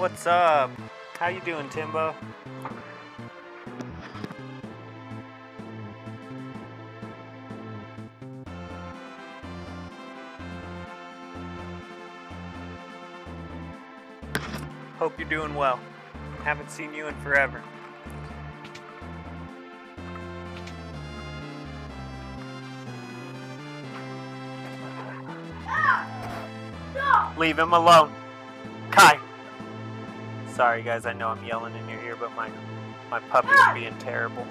What's up? How you doing, Timbo? Hope you're doing well. Haven't seen you in forever. Leave him alone. Kai! Sorry guys, I know I'm yelling in your ear, but my puppy's being terrible.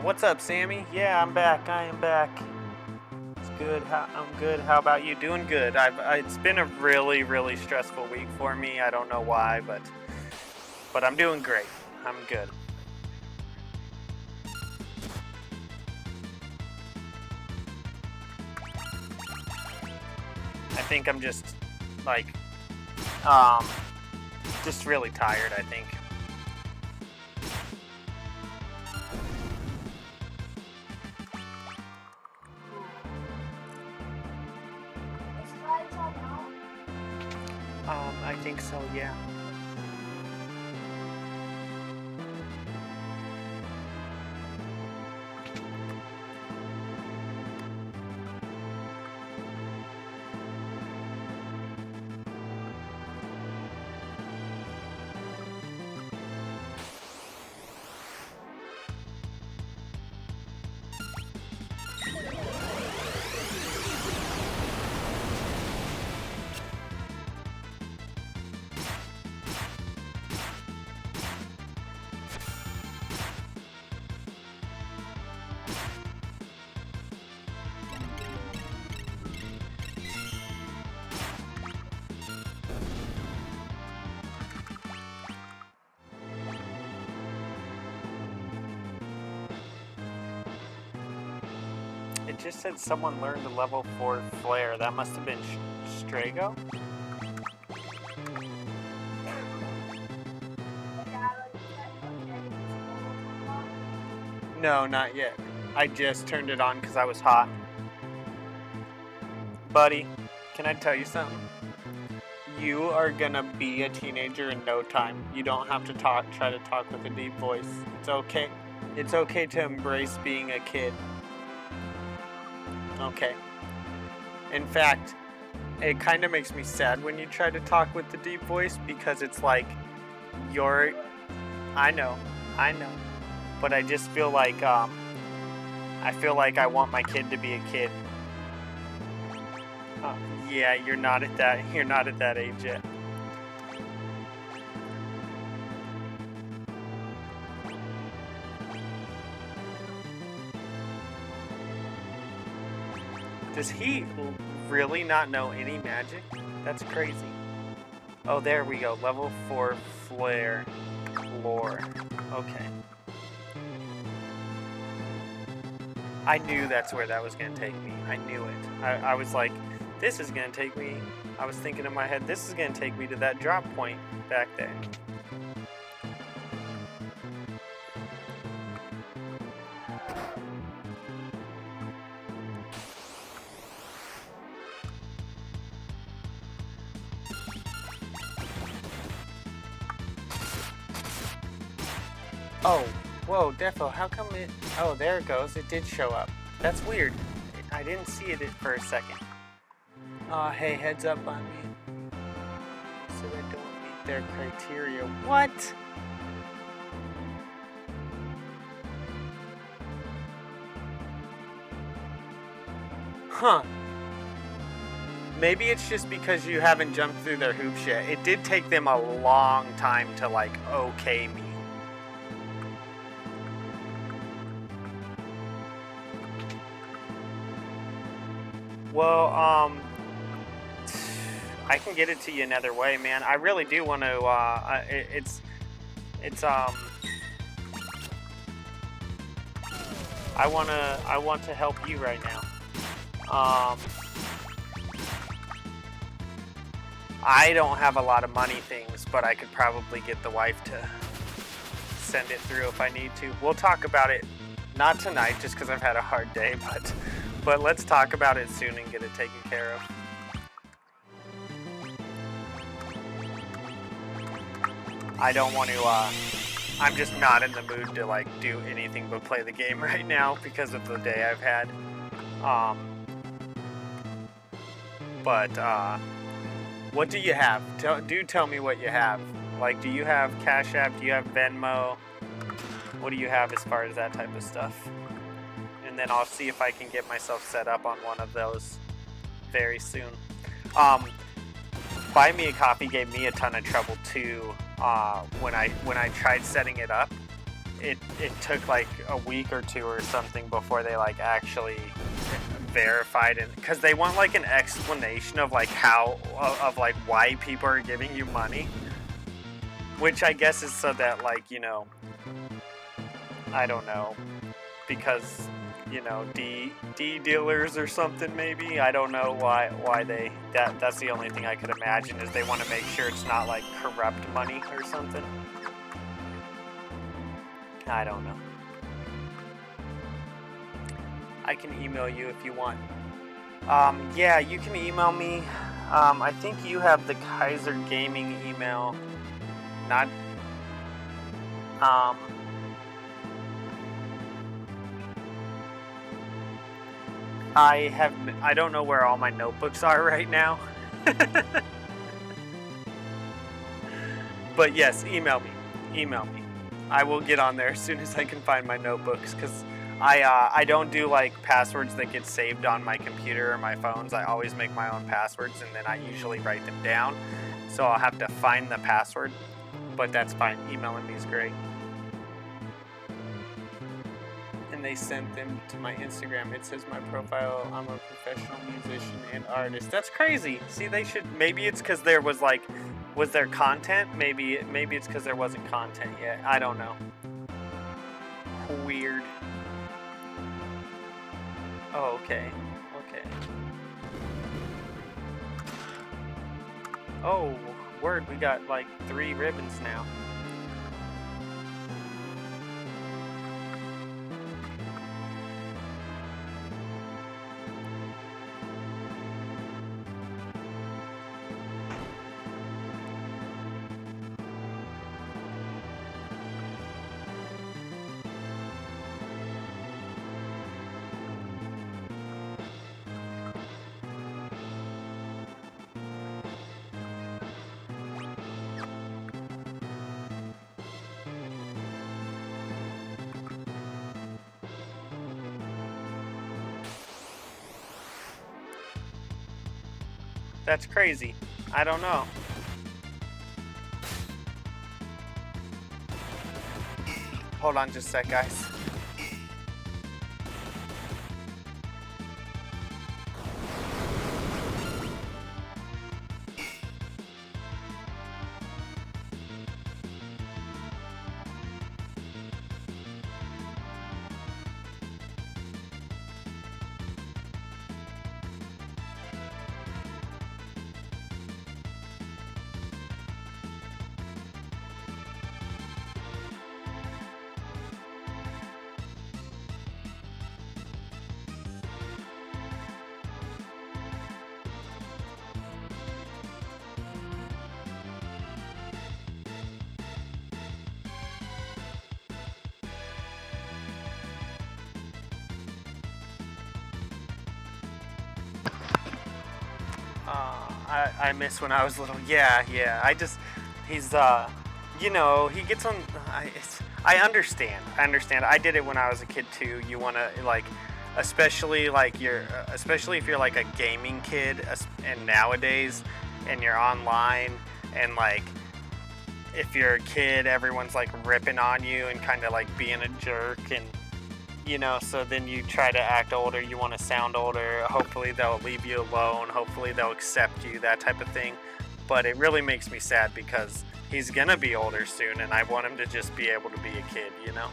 What's up, Sammy? Yeah, I'm back. I am back. It's good. I'm good. How about you? Doing good. It's been a really, really stressful week for me. I don't know why, but I'm doing great. I'm good. I think I'm just just really tired, I think. I think so, yeah. It just said someone learned a level 4 flare. That must have been Strago? No, not yet. I just turned it on because I was hot. Buddy, can I tell you something? You are gonna be a teenager in no time. You don't have to try to talk with a deep voice. It's okay. It's okay to embrace being a kid. Okay. In fact, it kind of makes me sad when you try to talk with the deep voice because it's like I know, but I just feel like I want my kid to be a kid. Yeah, you're not at that age yet. Does he really not know any magic? That's crazy. Oh, there we go. Level 4 flare lore. Okay. I knew that's where that was going to take me. I knew it. I was like, this is going to take me. I was thinking in my head, this is going to take me to that drop point back there. Oh, whoa, Defo, how come it... Oh, there it goes. It did show up. That's weird. I didn't see it for a second. Hey, heads up on me. So they don't meet their criteria. What? Huh. Maybe it's just because you haven't jumped through their hoops yet. It did take them a long time to, okay me. Well, I can get it to you another way, man. I really do want to. It's I want to help you right now. I don't have a lot of money things, but I could probably get the wife to send it through if I need to. We'll talk about it, not tonight, just because I've had a hard day, but let's talk about it soon and get it taken care of. I don't want to, I'm just not in the mood to like do anything but play the game right now because of the day I've had. What do you have? Do tell me what you have. Like, do you have Cash App? Do you have Venmo? What do you have as far as that type of stuff? And then I'll see if I can get myself set up on one of those very soon. Buy Me a Coffee gave me a ton of trouble too. When I tried setting it up, it took like a week or two or something before they like actually verified it, because they want like an explanation of like how of like why people are giving you money, which I guess is so that like, you know, I don't know, because, you know, D dealers or something maybe. I don't know why they that's the only thing I could imagine, is they want to make sure it's not like corrupt money or something. I don't know. I can email you if you want. Yeah, you can email me. I think you have the Kaiser Gaming email. Not I don't know where all my notebooks are right now. But yes, email me. I will get on there as soon as I can find my notebooks, because I don't do like passwords that get saved on my computer or my phones. I always make my own passwords, and then I usually write them down. So I'll have to find the password, but that's fine. Emailing me is great. And they sent them to my Instagram. It says my profile, I'm a professional musician and artist. That's crazy. See, they should, maybe it's because there was like, was there content? Maybe it's because there wasn't content yet. I don't know. Weird. Oh, okay. Okay. Oh, word, we got like 3 ribbons now. That's crazy. I don't know. Hold on just a sec, guys. I miss when I was little. Yeah. He's, you know, he gets on, I understand. I did it when I was a kid too. You want to, like, especially if you're like a gaming kid, and nowadays, and you're online, and like, if you're a kid, everyone's like ripping on you and kind of like being a jerk, and You know, so then you try to act older, you want to sound older, hopefully they'll leave you alone, hopefully they'll accept you, that type of thing. But it really makes me sad because he's gonna be older soon and I want him to just be able to be a kid, you know?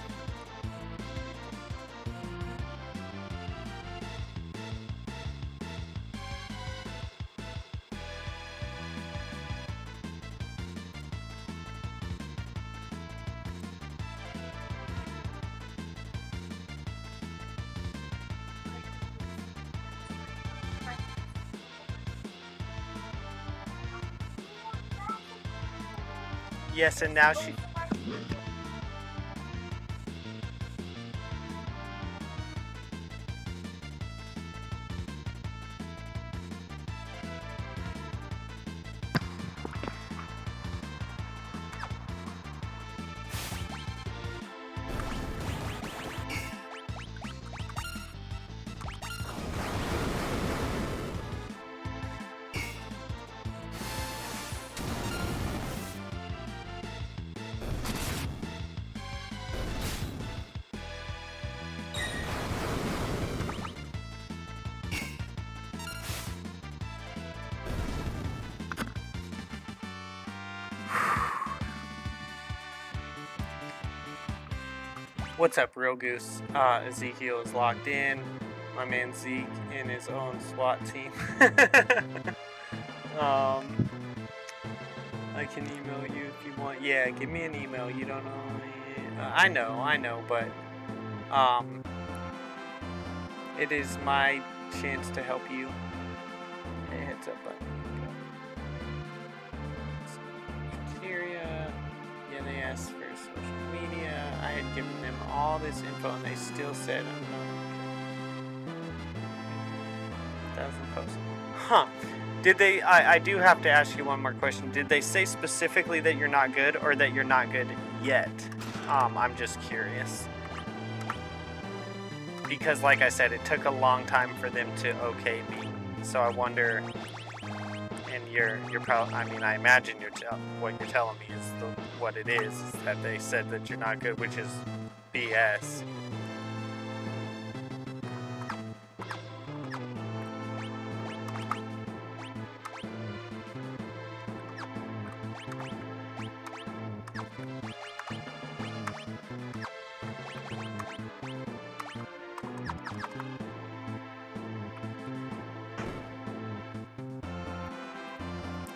Yes, and now she... What's up, Real Goose? Ezekiel is locked in. My man Zeke in his own SWAT team. I can email you if you want. Yeah, give me an email. You don't know. I know, but it is my chance to help you. Hey, heads up button. Criteria. Yeah, they asked for social media. I had given them all this info and they still said I'm not. 1,000 posts. Huh. Did they, I do have to ask you one more question. Did they say specifically that you're not good or that you're not good yet? I'm just curious. Because like I said, it took a long time for them to okay me. So I wonder, and you're probably, I mean, I imagine what you're telling me is what it is that they said that you're not good, which is BS.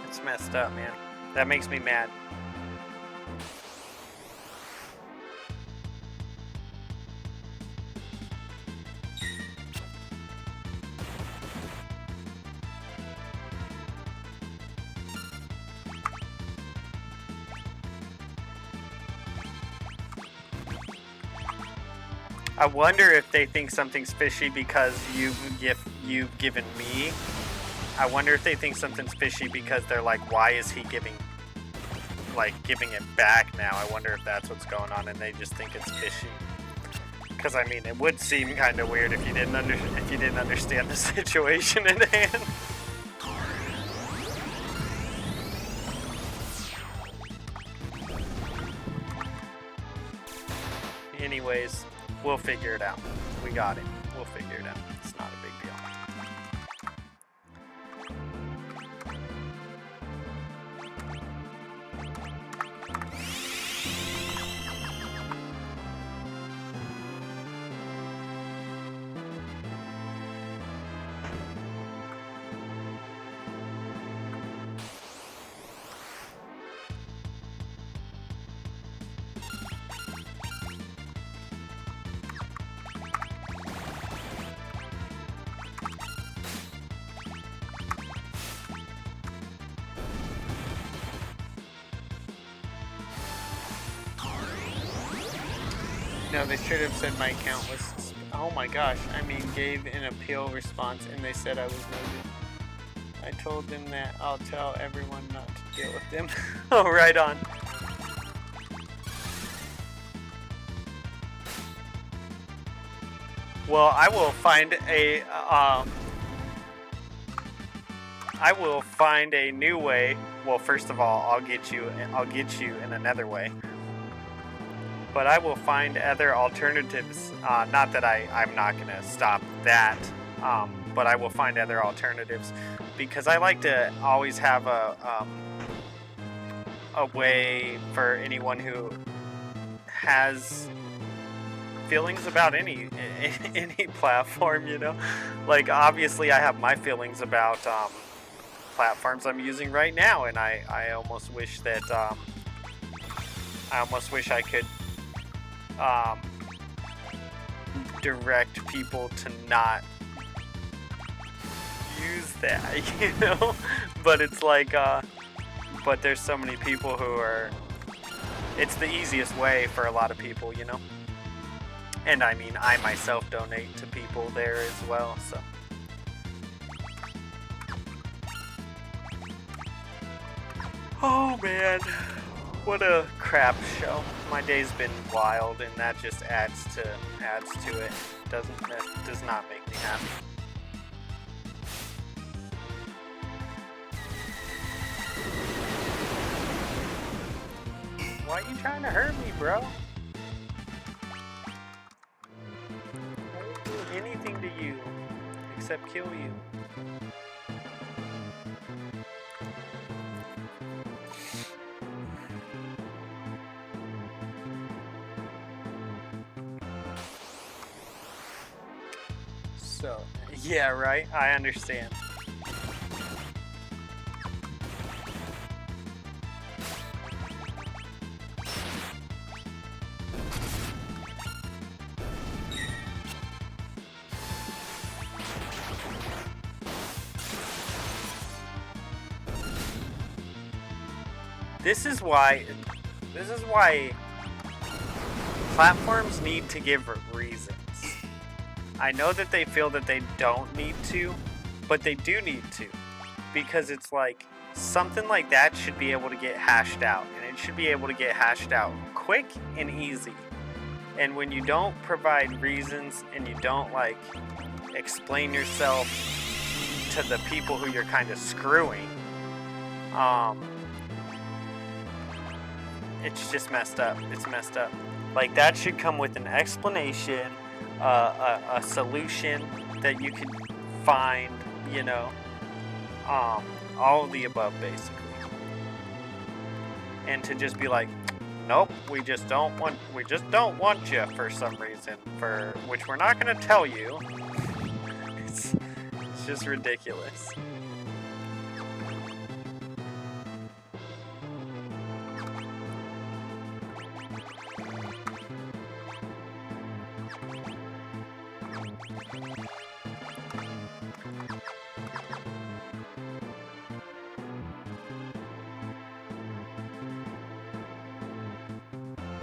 It's messed up, man. That makes me mad. I wonder if they think something's fishy because you've given me. I wonder if they think something's fishy because they're like, why is he giving it back now? I wonder if that's what's going on and they just think it's fishy. Because I mean, it would seem kind of weird if you didn't understand the situation at hand. Anyways, we'll figure it out. We got it. We'll figure it out. It's not a big deal. No, they should have said my account was... Oh my gosh, I mean, gave an appeal response and they said I was no good. I told them that I'll tell everyone not to deal with them. Oh, right on. Well, I will find a new way. Well, first of all, I'll get you in another way. but I will find other alternatives. Not that I'm not going to stop that, but I will find other alternatives because I like to always have a way for anyone who has feelings about any platform, you know. Like obviously I have my feelings about platforms I'm using right now, and I almost wish that I could direct people to not use that, you know. But it's like but there's so many people who are, it's the easiest way for a lot of people, you know. And I mean, I myself donate to people there as well, so. Oh man, what a crap show. My day's been wild, and that just adds to it. That does not make me happy. Why are you trying to hurt me, bro? I didn't do anything to you except kill you. So, yeah, right? I understand. This is why platforms need to give reasons. I know that they feel that they don't need to, but they do need to, because it's like something like that should be able to get hashed out, and it should be able to get hashed out quick and easy. And when you don't provide reasons and you don't like explain yourself to the people who you're kind of screwing, it's just messed up. It's messed up. Like, that should come with an explanation, a solution that you can find, you know, all of the above, basically. And to just be like, nope, we just don't want you for some reason, for which we're not going to tell you. It's just ridiculous.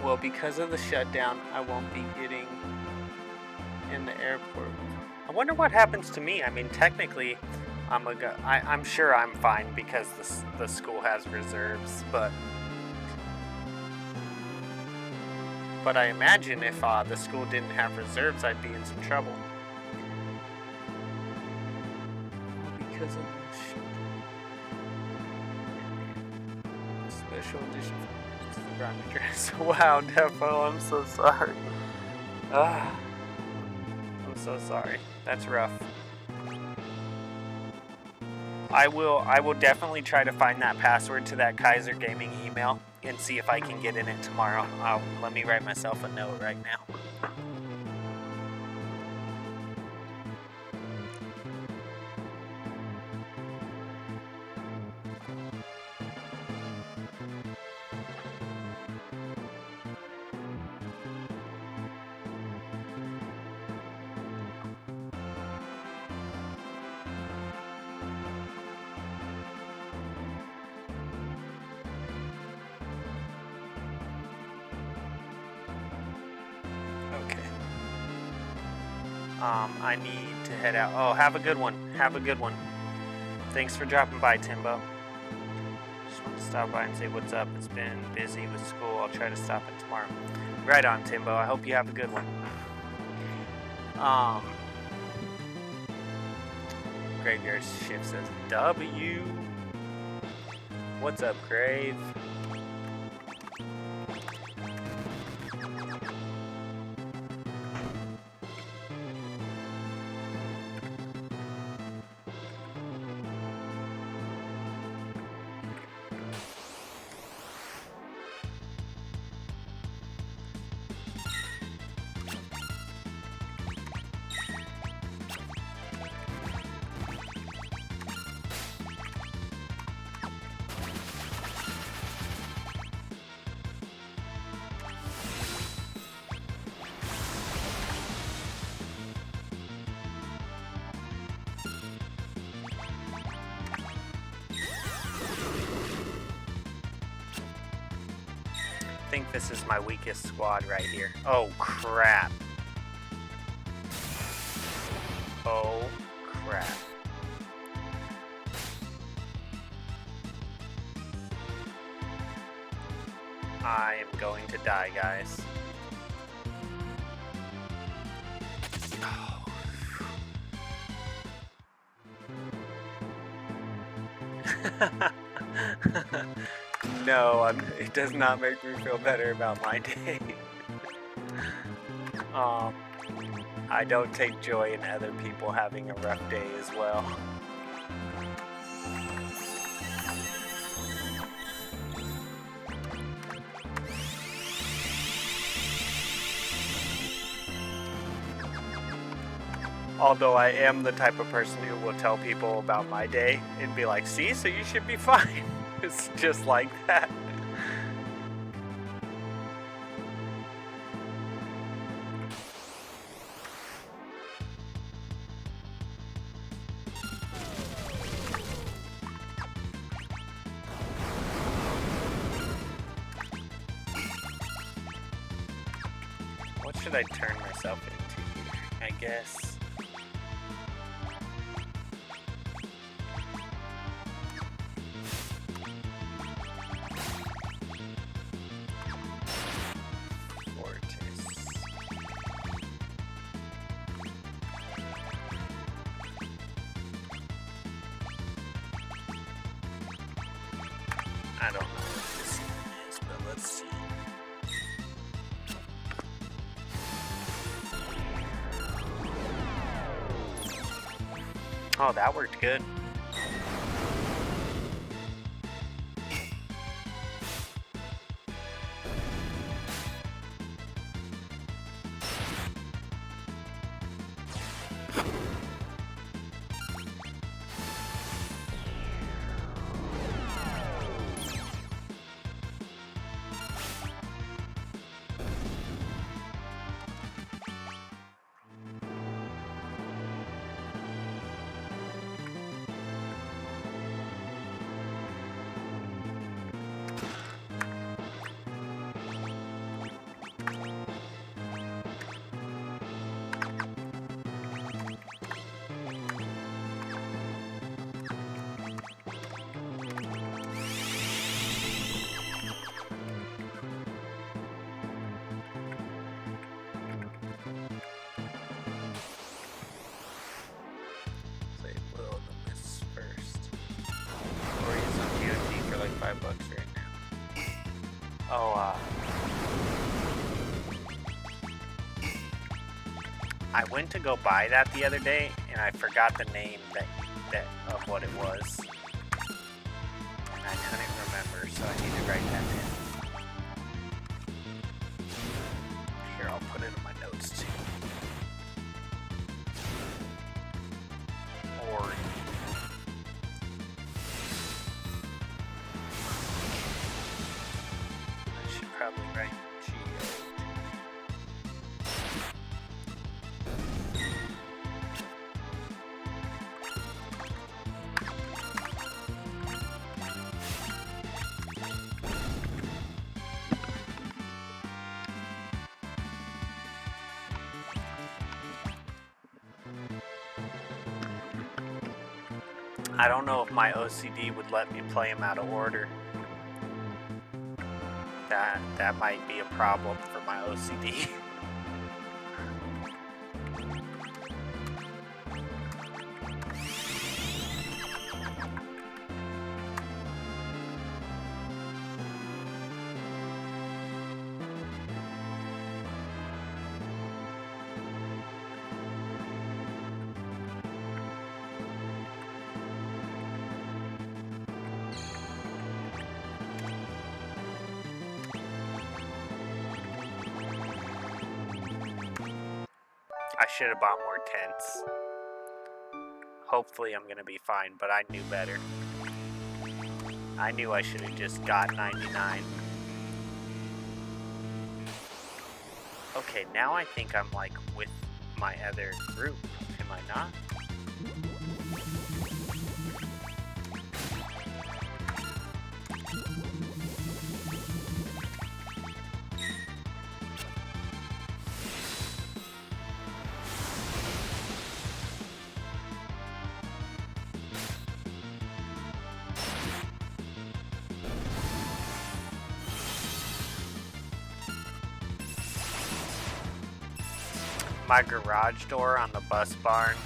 Well, because of the shutdown, I won't be getting in the airport. I wonder what happens to me. I mean, technically, I'm sure I'm fine because the school has reserves, but I imagine if the school didn't have reserves, I'd be in some trouble. Because of the shutdown. Special edition. Dress. Wow, Defo, I'm so sorry. I'm so sorry. That's rough. I will definitely try to find that password to that Kaiser Gaming email and see if I can get in it tomorrow. Let me write myself a note right now. I need to head out. Oh, have a good one. Have a good one. Thanks for dropping by, Timbo. Just want to stop by and say what's up. It's been busy with school. I'll try to stop in tomorrow. Right on, Timbo. I hope you have a good one. Graveyard Shift says W. What's up, Grave? think this is my weakest squad right here. Oh, crap. Oh, crap. I am going to die, guys. No, it does not make me feel better about my day. I don't take joy in other people having a rough day as well. Although I am the type of person who will tell people about my day and be like, see, so you should be fine. It's just like that. What should I turn myself into here? I guess. I don't know what this is, but let's see. Oh, that worked good. $5 right now. Oh, I went to go buy that the other day, and I forgot the name of what it was. And I couldn't remember, so I need to write that in. Here, I'll put it in my notes too. Or I should probably write Geo. I don't know if my OCD would let me play them out of order. That might be a problem for my OCD. I should have bought more tents. Hopefully I'm gonna be fine, but I knew better. I knew I should have just got 99. Okay, now I think I'm like with my other group. Am I not? My garage door on the bus barn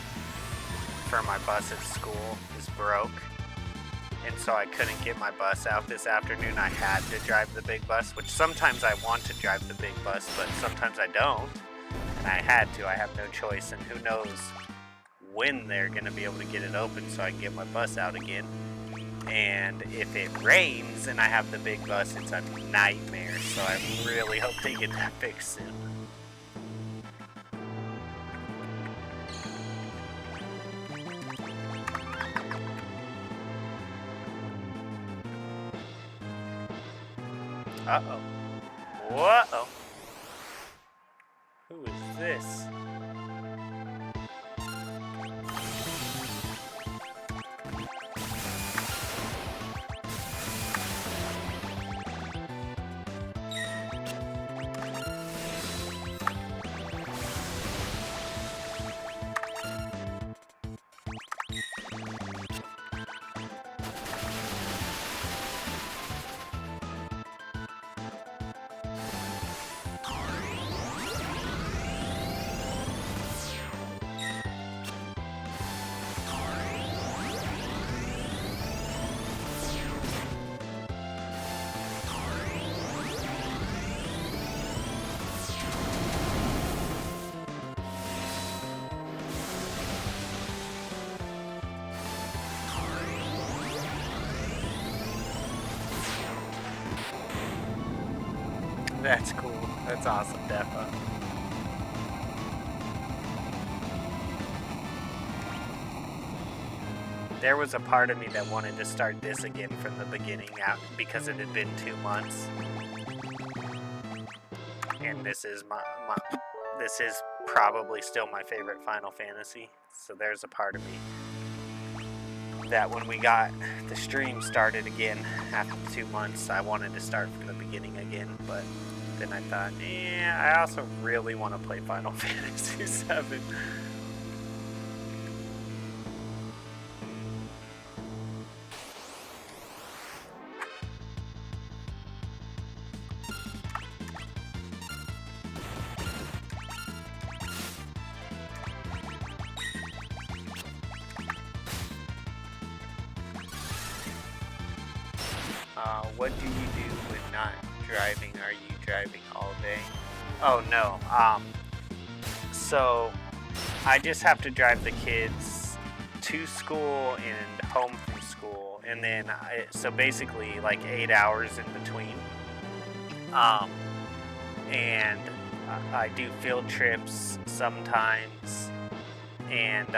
for my bus at school is broke. And so I couldn't get my bus out this afternoon. I had to drive the big bus, which sometimes I want to drive the big bus, but sometimes I don't. And I had to. I have no choice. And who knows when they're going to be able to get it open so I can get my bus out again. And if it rains and I have the big bus, it's a nightmare. So I really hope they get that fixed soon. Uh-oh. Whoa! Who is this? That's cool. That's awesome, Defa. There was a part of me that wanted to start this again from the beginning out because it had been 2 months. And this is this is probably still my favorite Final Fantasy. So there's a part of me that when we got the stream started again after 2 months, I wanted to start from the beginning again, but then I thought, I also really want to play Final Fantasy VII. What do you do when not driving? Are you driving all day? Oh no. So I just have to drive the kids to school and home from school, and then so basically like 8 hours in between. And I do field trips sometimes, and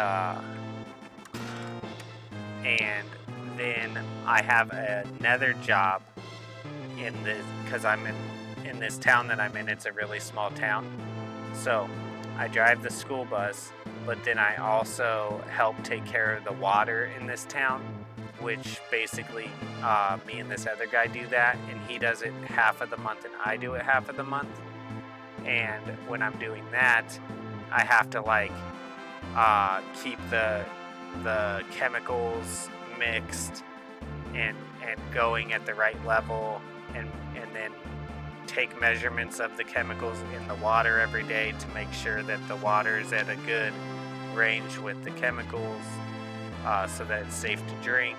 then I have another job in this, because I'm in this town that I'm in. It's a really small town, so I drive the school bus, but then I also help take care of the water in this town, which basically me and this other guy do that, and he does it half of the month and I do it half of the month. And when I'm doing that, I have to like keep the chemicals mixed and going at the right level, and then take measurements of the chemicals in the water every day to make sure that the water is at a good range with the chemicals, so that it's safe to drink,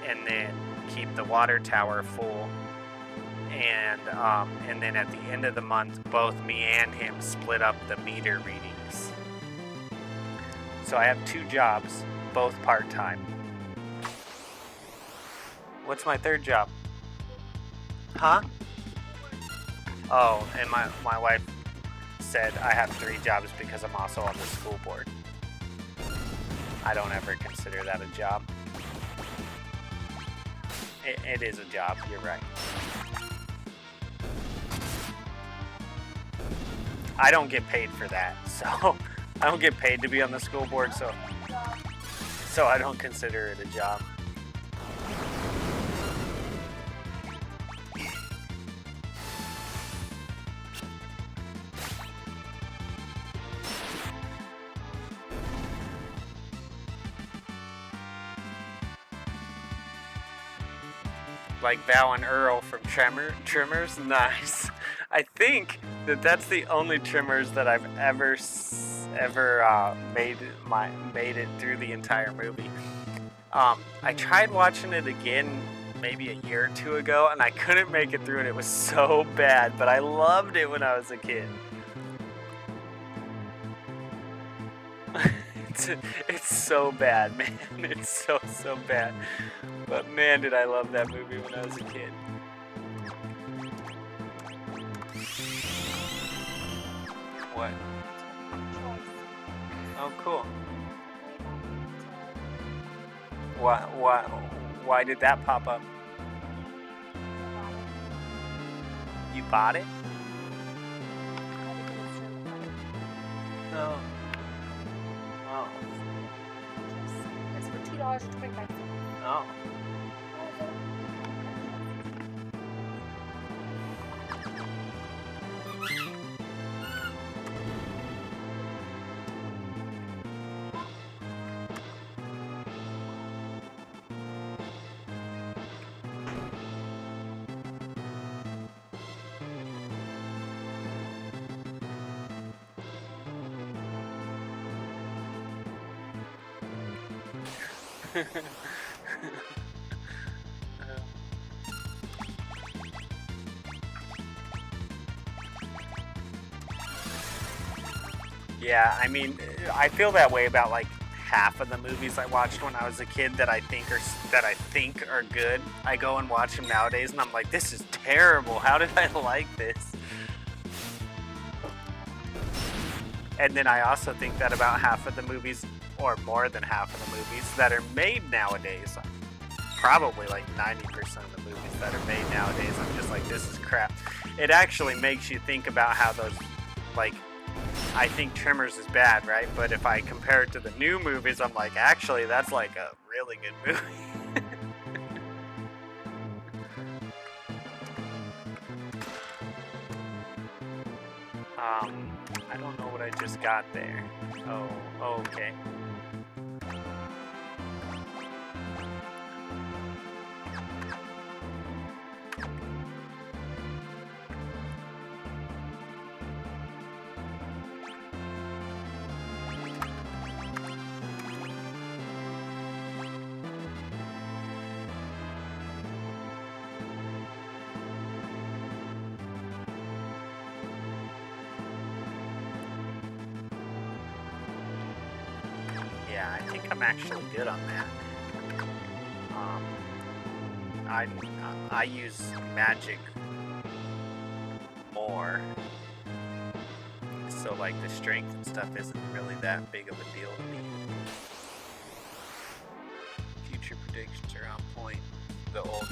and then keep the water tower full. And then at the end of the month, both me and him split up the meter readings. So I have 2 jobs, both part-time. What's my third job? Huh? Oh, and my wife said I have 3 jobs because I'm also on the school board. I don't ever consider that a job. It is a job, you're right. I don't get paid for that, so I don't get paid to be on the school board, so I don't consider it a job. Like Val and Earl from Tremors? Nice. I think that that's the only Tremors that I've ever made it through the entire movie. I tried watching it again maybe a year or two ago, and I couldn't make it through, and it was so bad. But I loved it when I was a kid. It's so bad, man. It's so bad. But man, did I love that movie when I was a kid. What? Oh, cool. Why did that pop up? You bought it? No. Oh. It's for $2.25. Oh. Yeah, I mean, I feel that way about like half of the movies I watched when I was a kid that I think are good. I go and watch them nowadays, and I'm like, this is terrible. How did I like this? And then I also think that about half of the movies, or more than half of the movies that are made nowadays. Probably like 90% of the movies that are made nowadays, I'm just like, this is crap. It actually makes you think about how those, like, I think Tremors is bad, right? But if I compare it to the new movies, I'm like, actually, that's like a really good movie. I don't know what I just got there. Oh, okay. Yeah, I think I'm actually good on that. I use magic more, so like the strength and stuff isn't really that big of a deal to me. Future predictions are on point. The old.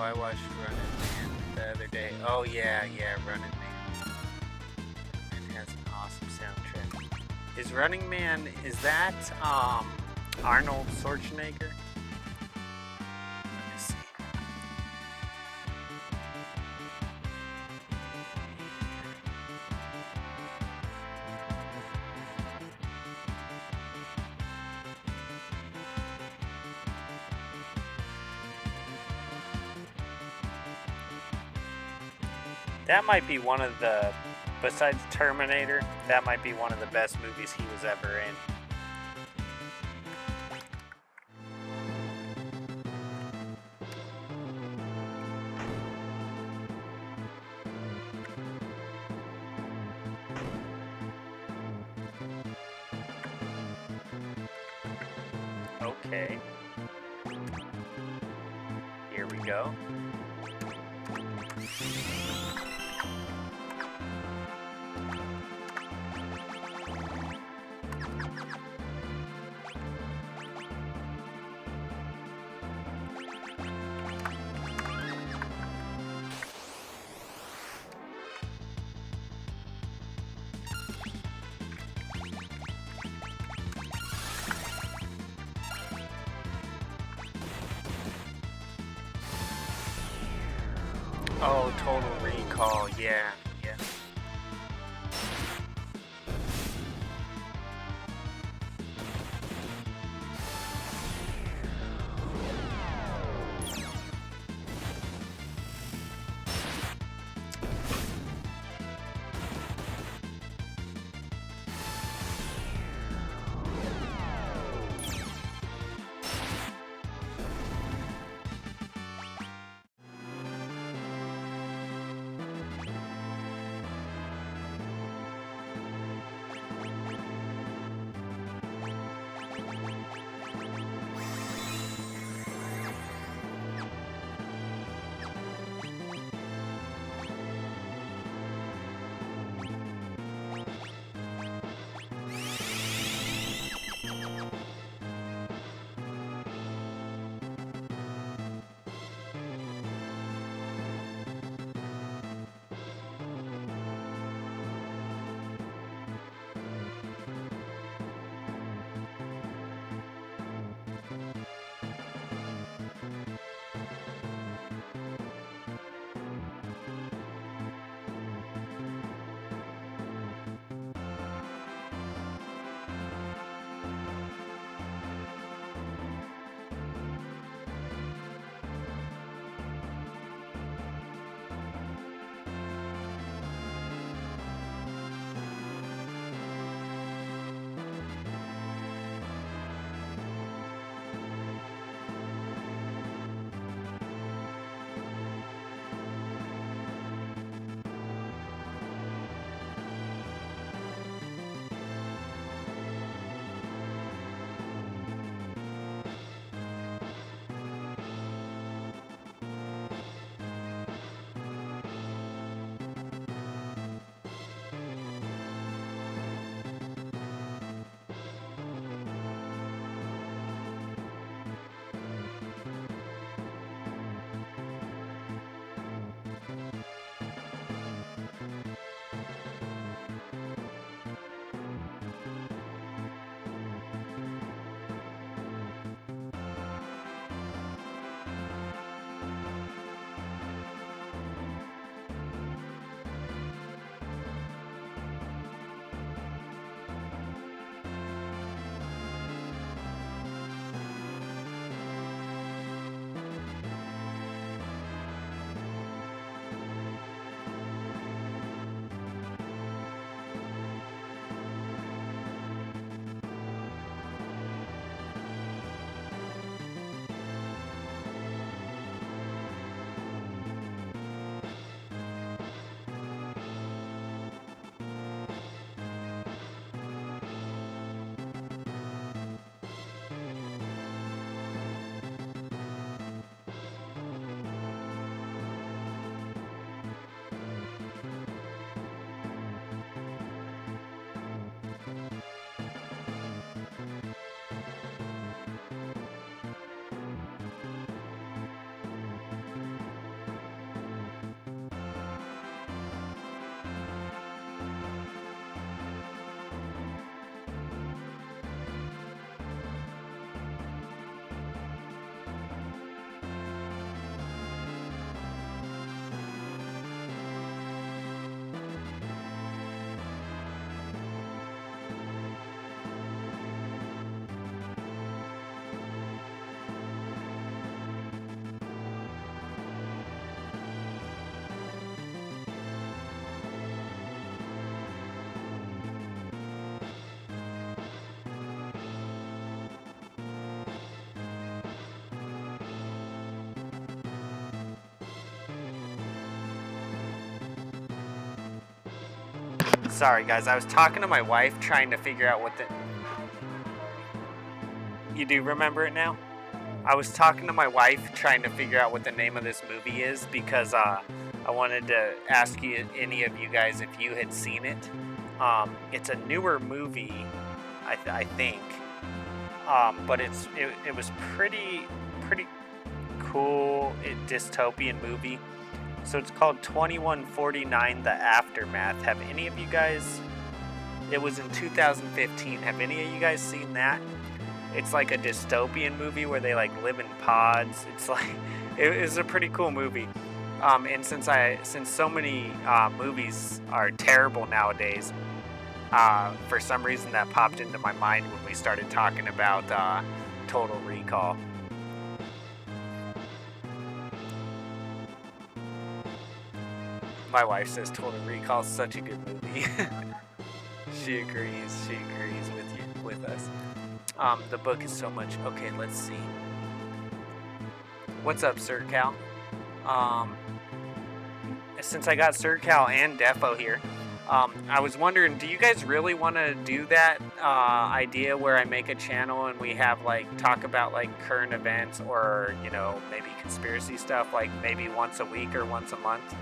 I watched Running Man the other day. Oh yeah, Running Man. It has an awesome soundtrack. Is Running Man, is that Arnold Schwarzenegger? Let me see. That might be one of the, besides Terminator, that might be one of the best movies he was ever in. Okay. Here we go. Oh, Total Recall. Yeah, yeah. Sorry, guys. I was talking to my wife trying to figure out what the... You do remember it now? I was talking to my wife trying to figure out what the name of this movie is because I wanted to ask you, any of you guys, if you had seen it. It's a newer movie, I think. But it was pretty cool dystopian movie. So it's called 2149 The Aftermath. Have any of you guys... It was in 2015. Have any of you guys seen that? It's like a dystopian movie where they like live in pods. It's like... It was a pretty cool movie. And since so many movies are terrible nowadays, for some reason that popped into my mind when we started talking about Total Recall. My wife says Total Recall is such a good movie. She agrees. She agrees with us. The book is so much. Okay, let's see. What's up, Sir Cal? Since I got Sir Cal and Defo here, I was wondering, do you guys really want to do that idea where I make a channel and we have like talk about like current events or maybe conspiracy stuff like maybe once a week or once a month?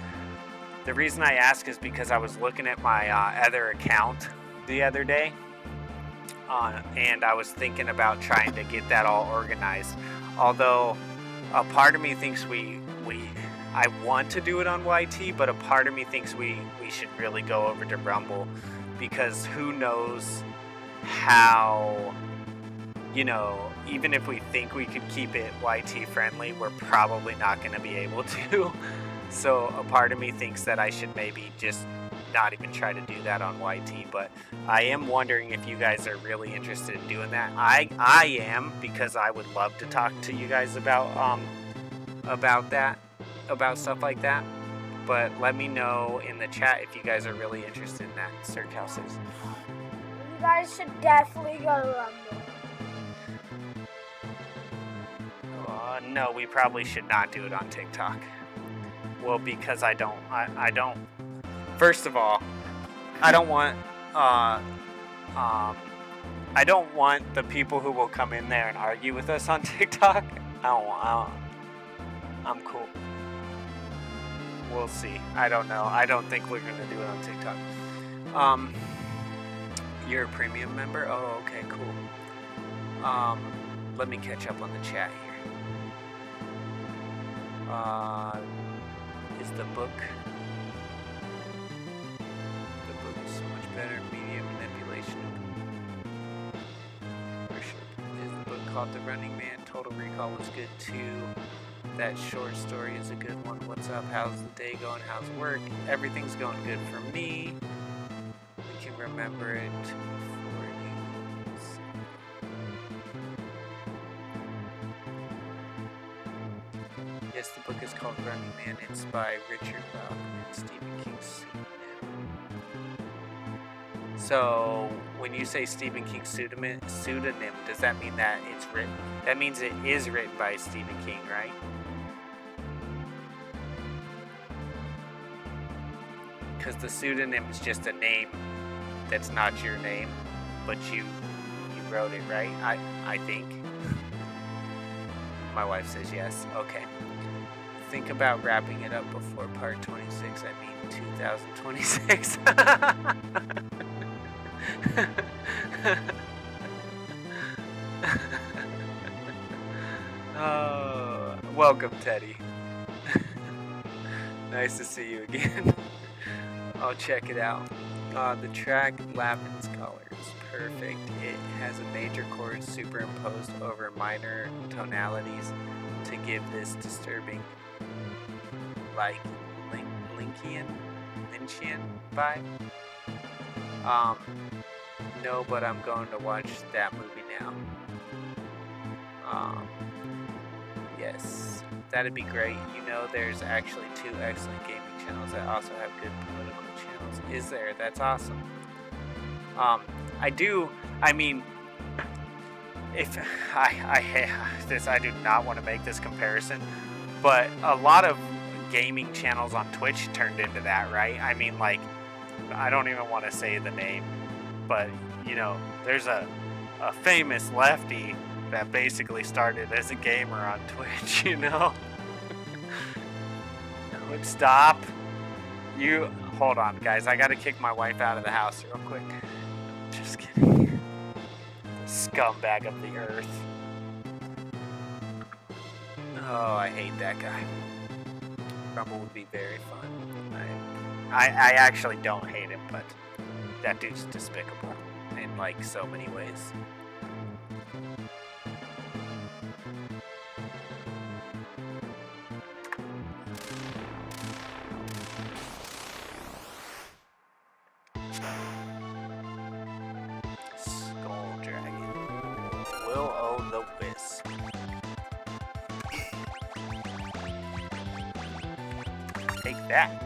The reason I ask is because I was looking at my other account the other day, and I was thinking about trying to get that all organized. Although a part of me thinks I want to do it on YT, but a part of me thinks we should really go over to Rumble, because who knows how, even if we think we could keep it YT friendly, we're probably not going to be able to. So a part of me thinks that I should maybe just not even try to do that on YT, but I am wondering if you guys are really interested in doing that. I am, because I would love to talk to you guys about that, about stuff like that. But let me know in the chat if you guys are really interested in that. Sir Cal says You guys should definitely go to Rumble. no, we probably should not do it on TikTok. Well, because I don't. First of all, I don't want. I don't want the people who will come in there and argue with us on TikTok. I'm cool. We'll see. I don't know. I don't think we're gonna do it on TikTok. You're a premium member? Oh, okay, cool. Let me catch up on the chat here. Is the book is so much better. Media manipulation. Is the book called The Running Man? Total Recall was good too. That short story is a good one. What's up? How's the day going? How's work? Everything's going good for me. We can remember it for you. Yes, the book is called Running Man. It's by Richard Bach and Stephen King's pseudonym. So, when you say Stephen King's pseudonym, does that mean that it's written? That means it is written by Stephen King, right? Because the pseudonym is just a name that's not your name, but you wrote it, right? I think. My wife says yes. Okay. Think about wrapping it up before part 26. I mean 2026. Oh, welcome, Teddy. Nice to see you again. I'll check it out. The track Lappin's Color is perfect. It has a major chord superimposed over minor tonalities to give this disturbing, like Lynchian vibe. No, but I'm going to watch that movie now. Yes, that'd be great. There's actually 2 excellent gaming channels that also have good political channels. Is there? That's awesome. If I do not want to make this comparison, but a lot of gaming channels on Twitch turned into that, right? I mean, like, I don't even want to say the name, but there's a famous lefty that basically started as a gamer on Twitch. Would stop. You hold on, guys. I gotta kick my wife out of the house real quick. Just kidding. Scumbag of the earth. Oh, I hate that guy. Rumble would be very fun. I actually don't hate him, but that dude's despicable in like so many ways. Take that.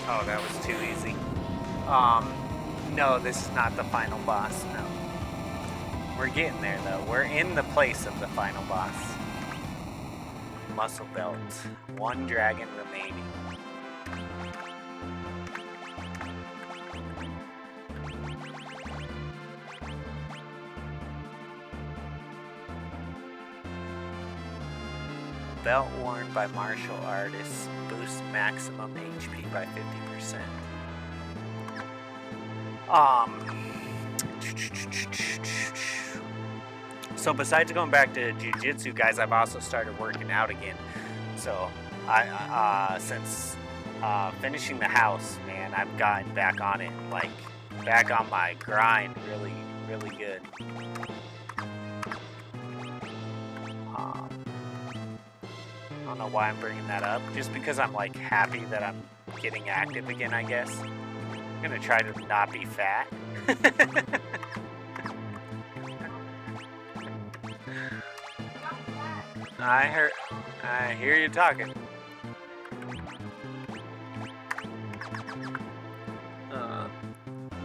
Oh, that was too easy. No, this is not the final boss, no. We're getting there, though. We're in the place of the final boss. Muscle Belt. One dragon remaining. Belt worn by martial artists boosts maximum HP by 50%. So besides going back to jiu-jitsu, guys, I've also started working out again. So since finishing the house, man, I've gotten back on it, like back on my grind, really, really good. I don't know why I'm bringing that up, just because I'm like happy that I'm getting active again, I guess. I'm gonna try to not be fat. I hear you talking.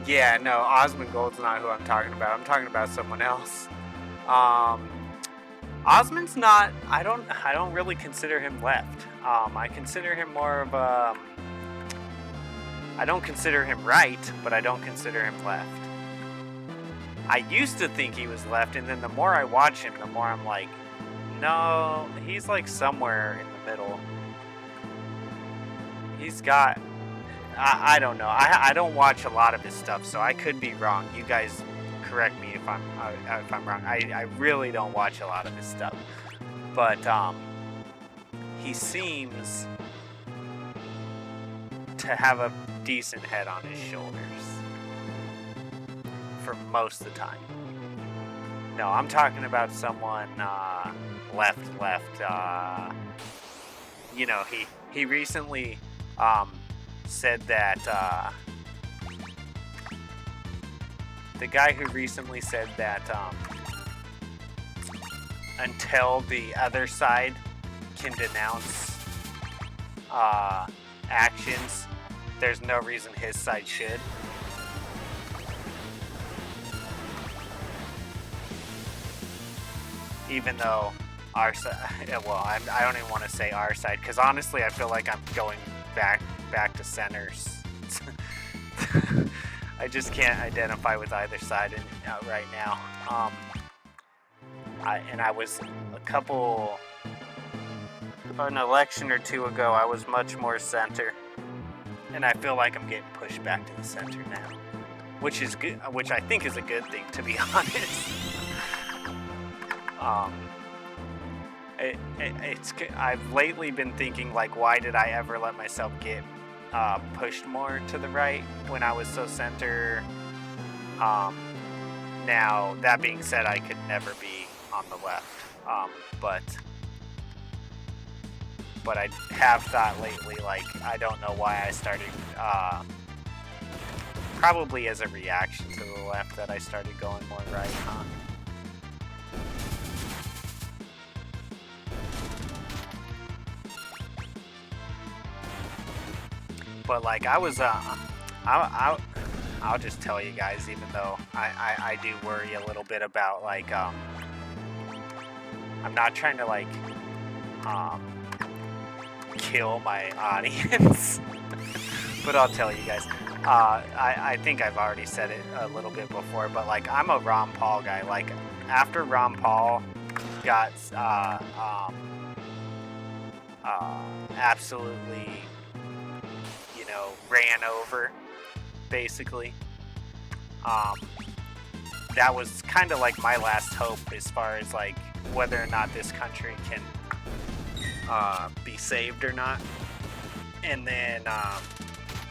Yeah, no, Osmond Gold's not who I'm talking about. I'm talking about someone else. Osmond's not. I don't really consider him left. I consider him more of a. I don't consider him right, but I don't consider him left. I used to think he was left, and then the more I watch him, the more I'm like, no, he's like somewhere in the middle. He's got. I don't know. I don't watch a lot of his stuff, so I could be wrong. You guys correct me if I'm wrong. I really don't watch a lot of his stuff, but he seems to have a decent head on his shoulders for most of the time. No, I'm talking about someone left. You know, he recently said that the guy who recently said that until the other side can denounce actions, there's no reason his side should. Even though our side, well, I don't even want to say our side, because honestly I feel like I'm going back to centers. I just can't identify with either side right now. I was an election or two ago, I was much more center, and I feel like I'm getting pushed back to the center now, which is good, which I think is a good thing, to be honest. I've lately been thinking, like, why did I ever let myself get pushed more to the right when I was so center? Now, that being said, I could never be on the left, but I have thought lately, like, I don't know why I started, probably as a reaction to the left, that I started going more right, huh? But like I was, I'll just tell you guys, even though I do worry a little bit about, like, I'm not trying to, like, kill my audience, but I'll tell you guys, I think I've already said it a little bit before, but like I'm a Ron Paul guy. Like after Ron Paul got absolutely, you know, ran over, basically. That was kind of like my last hope as far as like whether or not this country can be saved or not. And then,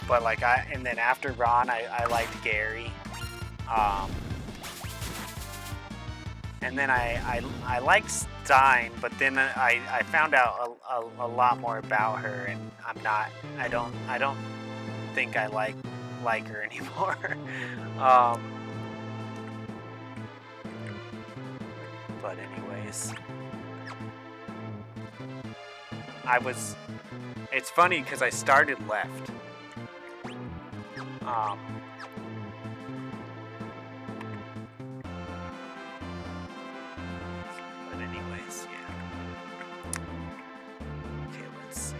but like and then after Ron, I liked Gary. And then I liked Stein, but then I found out a lot more about her, and I don't think I like her anymore. But anyways, it's funny because I started left. But anyways, yeah. Okay, let's see.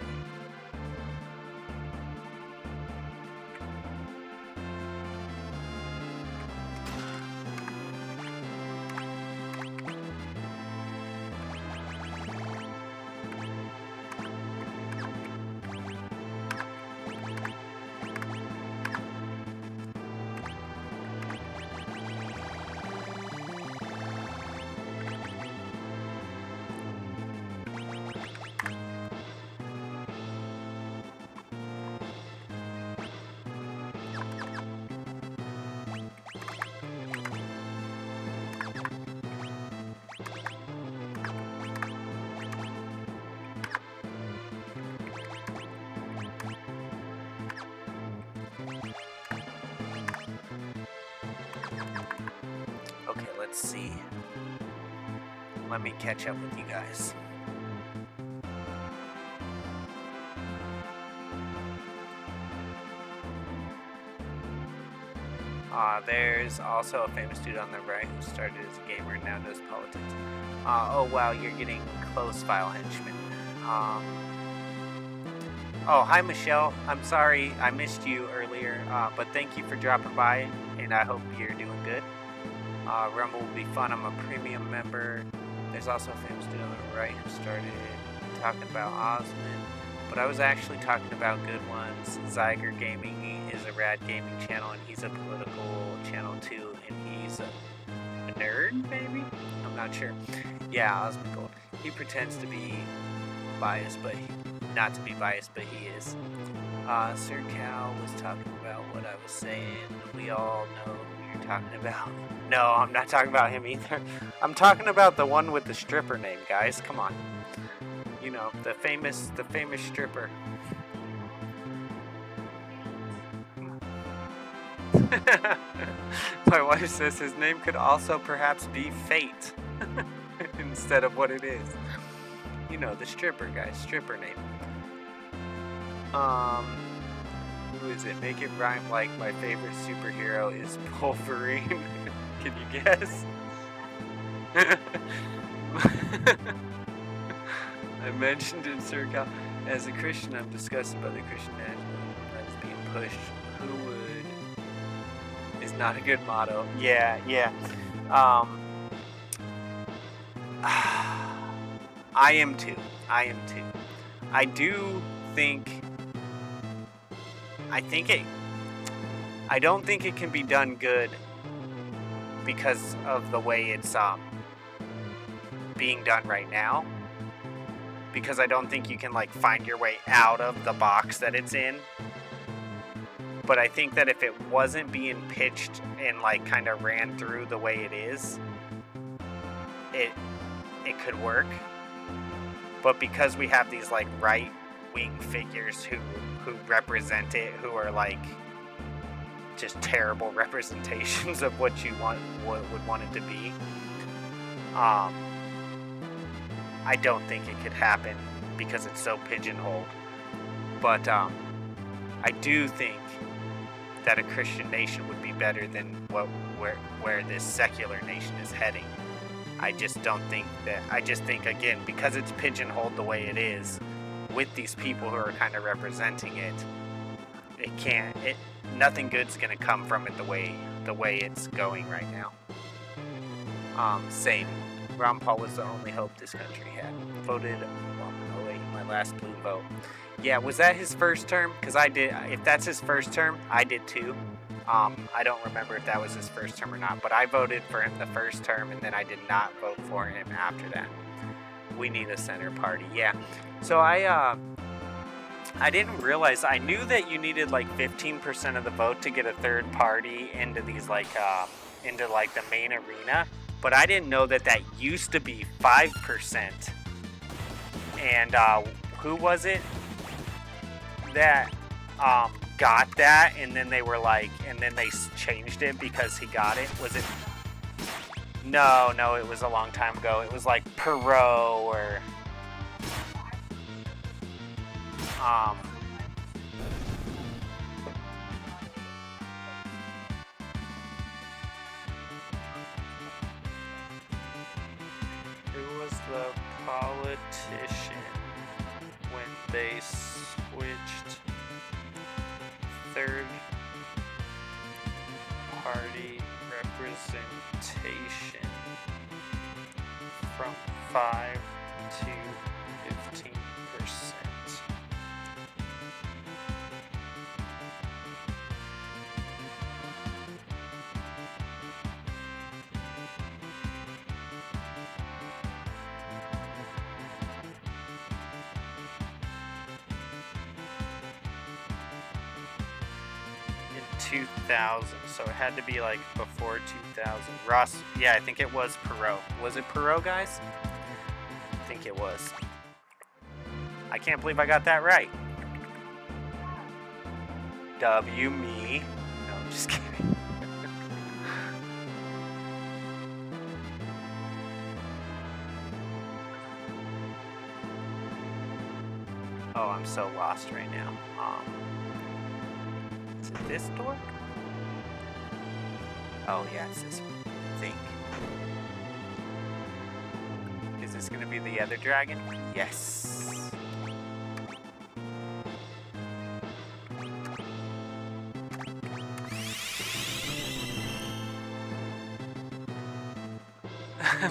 Okay, let's see. Let me catch up with you guys. There's also a famous dude on the right who started as a gamer and now does politics. Oh wow, you're getting close, File Henchman. Oh, hi Michelle. I'm sorry I missed you earlier, but thank you for dropping by, and I hope you're doing good. Rumble will be fun. I'm a premium member. There's also a famous dude on the right who started talking about Osmond, but I was actually talking about good ones. Zyger Gaming is a rad gaming channel, and he's a political channel too, and he's a nerd, maybe? I'm not sure. Yeah, Osmond Gold. He pretends to be biased, but not to be biased, but he is. Sir Cal was talking about what I was saying. We all know who you're talking about. No, I'm not talking about him either. I'm talking about the one with the stripper name, guys. Come on. You know, the famous stripper. My wife says his name could also perhaps be Fate instead of what it is. You know, the stripper guy, stripper name. Who is it? Make it rhyme like my favorite superhero is Wolverine. Can you guess? I mentioned in Circle, as a Christian, I'm disgusted by the Christian nationalism that is being pushed. Who would is not a good motto. Yeah. I am too. I do think. I don't think it can be done good because of the way it's being done right now. Because I don't think you can like find your way out of the box that it's in. But I think that if it wasn't being pitched and like kind of ran through the way it is, it could work. But because we have these like right-wing figures who represent it, who are like just terrible representations of what you would want it to be, I don't think it could happen because it's so pigeonholed. But I do think that a Christian nation would be better than where this secular nation is heading. I just think again, because it's pigeonholed the way it is, with these people who are kind of representing it, nothing good's gonna come from it the way it's going right now. Same. Ron Paul was the only hope this country had. Voted my last blue vote. Yeah, was that his first term? Because I did. If that's his first term, I did too. I don't remember if that was his first term or not, but I voted for him the first term, and then I did not vote for him after that. We need a center party. Yeah. So I didn't realize. I knew that you needed like 15% of the vote to get a third party into these into the main arena, but I didn't know that used to be 5%. And who was it that got that? And then they were like, and then they changed it because he got it. Was it? No, it was a long time ago. It was like Perot or who was the politician when they switched third party representation from 5 to 15%? In 2000, so it had to be like before 2000. Ross, yeah, I think it was Perot. Was it Perot, guys? I think it was. I can't believe I got that right. W me. No, I'm just kidding. Oh, I'm so lost right now. Is it this door? Oh yeah, it's this one, I think. Is this gonna be the other dragon? Yes.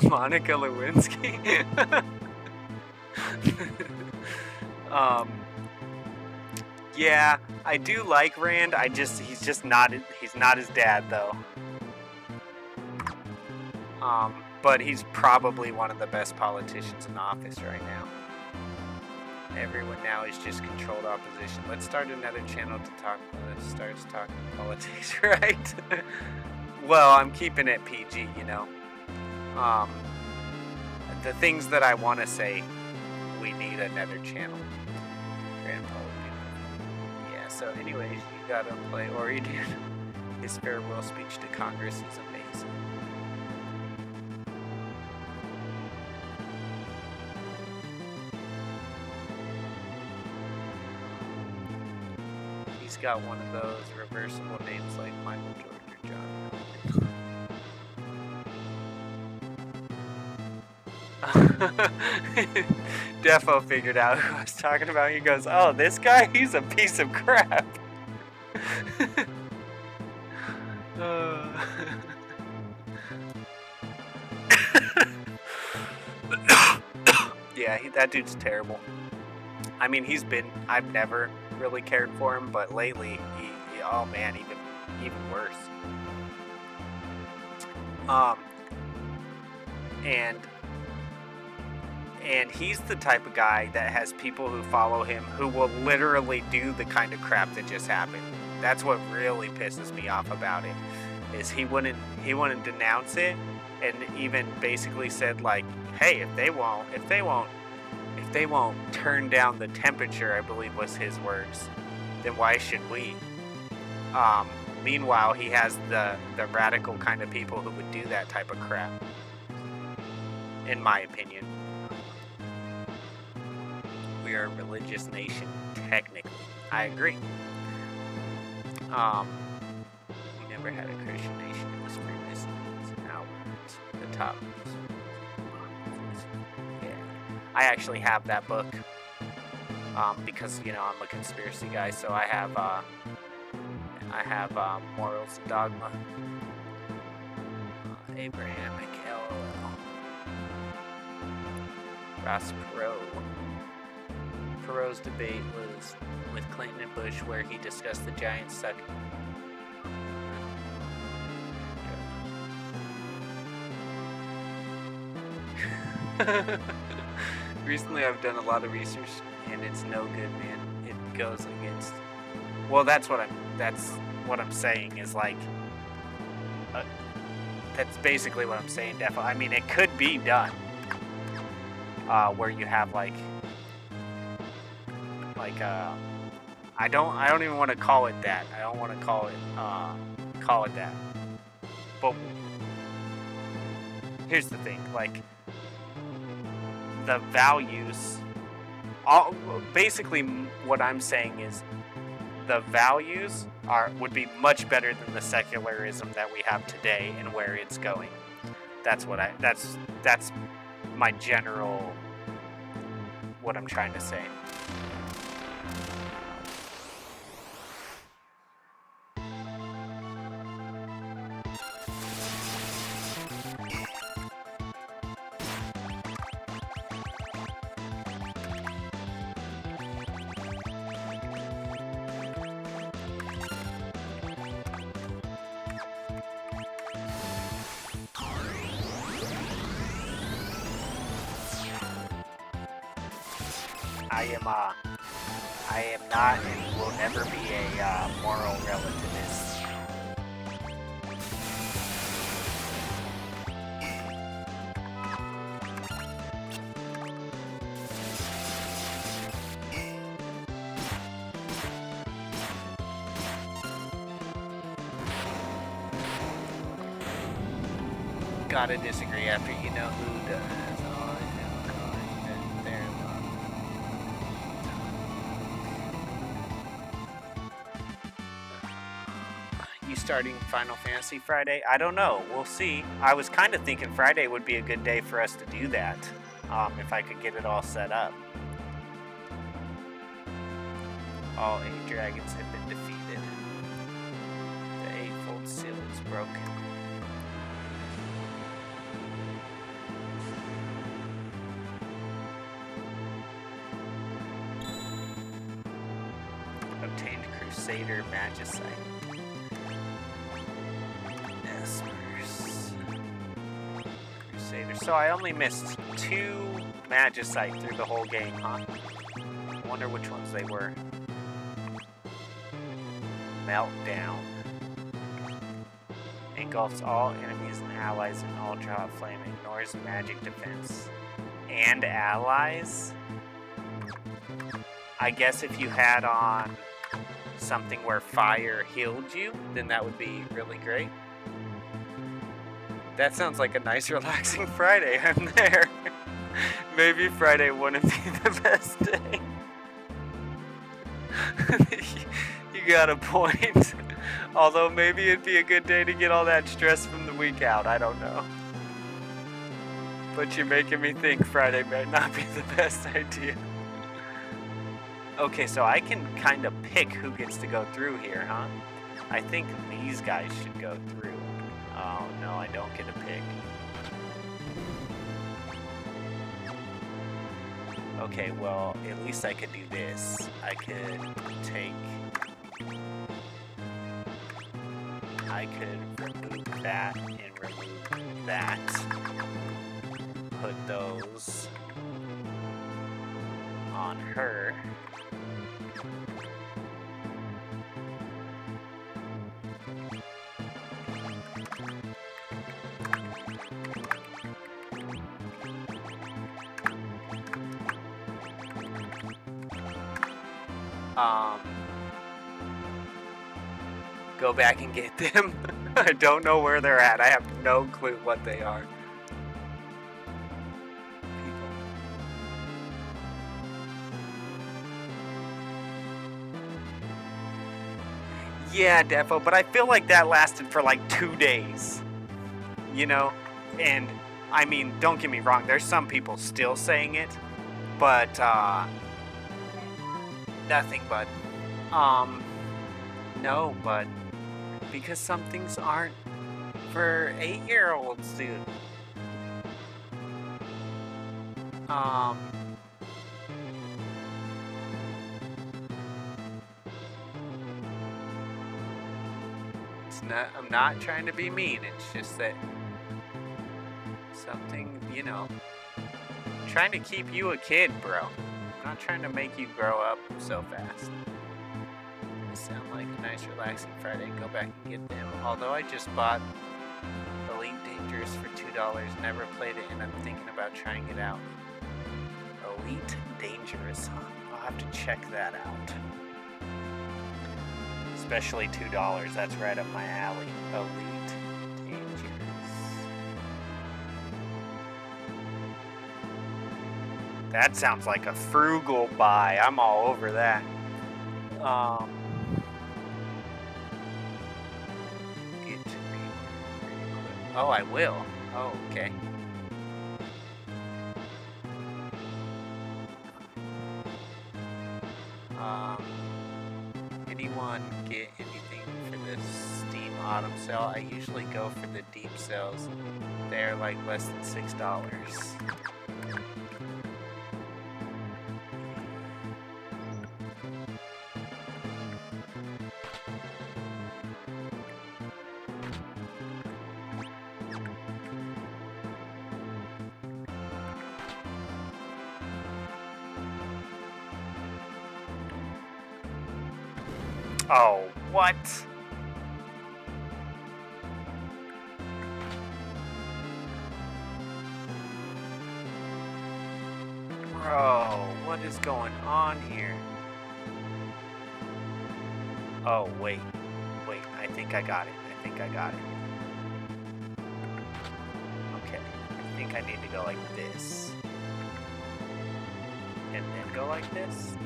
Monica Lewinsky. Yeah, I do like Rand. He's not his dad though. But he's probably one of the best politicians in office right now. Everyone now is just controlled opposition. Let's start another channel to talk. Starts talking politics, right? Well, I'm keeping it PG, you know. The things that I want to say, we need another channel. Grandpa would be. Yeah. So, anyways, you gotta play Ori, dude. His farewell speech to Congress is amazing. He's got one of those reversible names like Michael Jordan or John. Defo figured out who I was talking about. He goes, "Oh, this guy, he's a piece of crap." Yeah, that dude's terrible. I mean, I've never really cared for him, but lately, oh man, even worse. And he's the type of guy that has people who follow him who will literally do the kind of crap that just happened. That's what really pisses me off about it, is he wouldn't denounce it, and even basically said like, hey, if they won't turn down the temperature, I believe was his words, then why should we? Meanwhile, he has the radical kind of people who would do that type of crap, in my opinion. We are a religious nation, technically. I agree. We never had a Christian nation. It was Freemasons. Now we're the top. Yeah. I actually have that book. Because, you know, I'm a conspiracy guy, so I have Morals and Dogma. Abrahamic LOL. Ross Perot's debate was with Clinton and Bush, where he discussed the Giants suck. Recently, I've done a lot of research, and it's no good, man. It goes against. Well, that's what I'm saying is like. That's basically what I'm saying, Defo. I mean, it could be done. Where you have like I don't even want to call it that. I don't want to call it that. But here's the thing, like the values basically what I'm saying is the values would be much better than the secularism that we have today and where it's going. That's my general what I'm trying to say. I am not and will never be a moral relativist. Gotta disagree after you know who does. Starting Final Fantasy Friday? I don't know. We'll see. I was kind of thinking Friday would be a good day for us to do that, if I could get it all set up. All 8 dragons have been defeated. The Eightfold Seal is broken. Obtained Crusader Magicite. So I only missed 2 Magicite through the whole game, huh? I wonder which ones they were. Meltdown. Engulfs all enemies and allies in Ultra Hot Flame. Ignores magic defense. And allies? I guess if you had on something where fire healed you, then that would be really great. That sounds like a nice, relaxing Friday. I'm there. Maybe Friday wouldn't be the best day. You got a point. Although maybe it'd be a good day to get all that stress from the week out. I don't know. But you're making me think Friday might not be the best idea. Okay, so I can kind of pick who gets to go through here, huh? I think these guys should go through. Oh, no, I don't get a pick. Okay, well, at least I could do this. I could remove that and remove that. Put those on her. Go back and get them. I don't know where they're at. I have no clue what they are. People. Yeah, Defo, but I feel like that lasted for like 2 days. You know? And, I mean, don't get me wrong, there's some people still saying it, but, nothing but, no, but, because some things aren't for 8-year-olds, dude. It's not, I'm not trying to be mean, it's just that something, you know, trying to keep you a kid, bro. I'm not trying to make you grow up so fast. They sound like a nice, relaxing Friday. Go back and get them. Although I just bought Elite Dangerous for $2. Never played it, and I'm thinking about trying it out. Elite Dangerous, huh? I'll have to check that out. Especially $2. That's right up my alley. Elite Dangerous. That sounds like a frugal buy. I'm all over that. Get to me. Oh, I will. Oh, okay. Anyone get anything for this Steam Autumn sale? I usually go for the deep sales. They're like less than $6. Oh, what? Bro, what is going on here? Oh, wait. Wait, I think I got it. I think I got it. Okay, I think I need to go like this. And then go like this.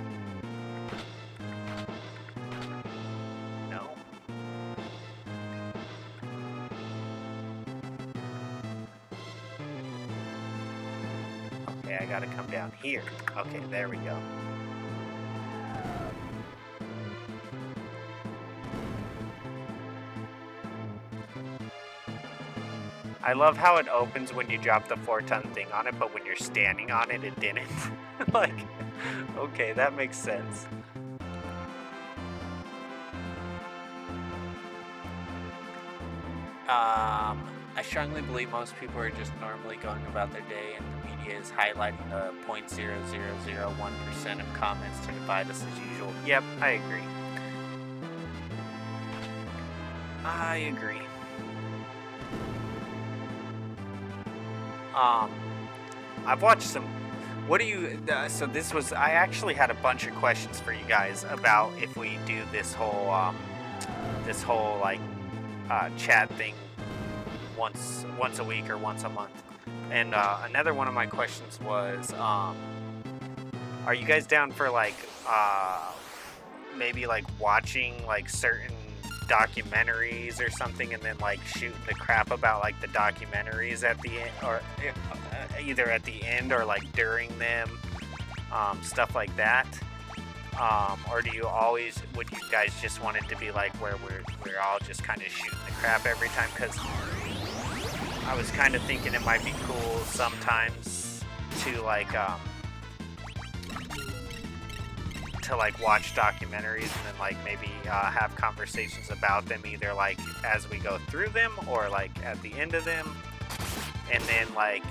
I gotta come down here. Okay, there we go. I love how it opens when you drop the 4-ton thing on it, but when you're standing on it, it didn't. Like, okay, that makes sense. I strongly believe most people are just normally going about their day, and the media is highlighting the 0.0001% of comments to divide us as usual. Yep, I agree. I agree. I've watched some. What do you? So this was. I actually had a bunch of questions for you guys about if we do this whole like chat thing once a week or once a month. And another one of my questions was, are you guys down for like maybe like watching like certain documentaries or something, and then like shooting the crap about like the documentaries at the end, or either at the end or like during them, stuff like that, or do you always, would you guys just want it to be like where we're all just kind of shooting the crap every time? Because I was kind of thinking it might be cool sometimes to like watch documentaries and then like maybe have conversations about them, either like as we go through them or like at the end of them. And then like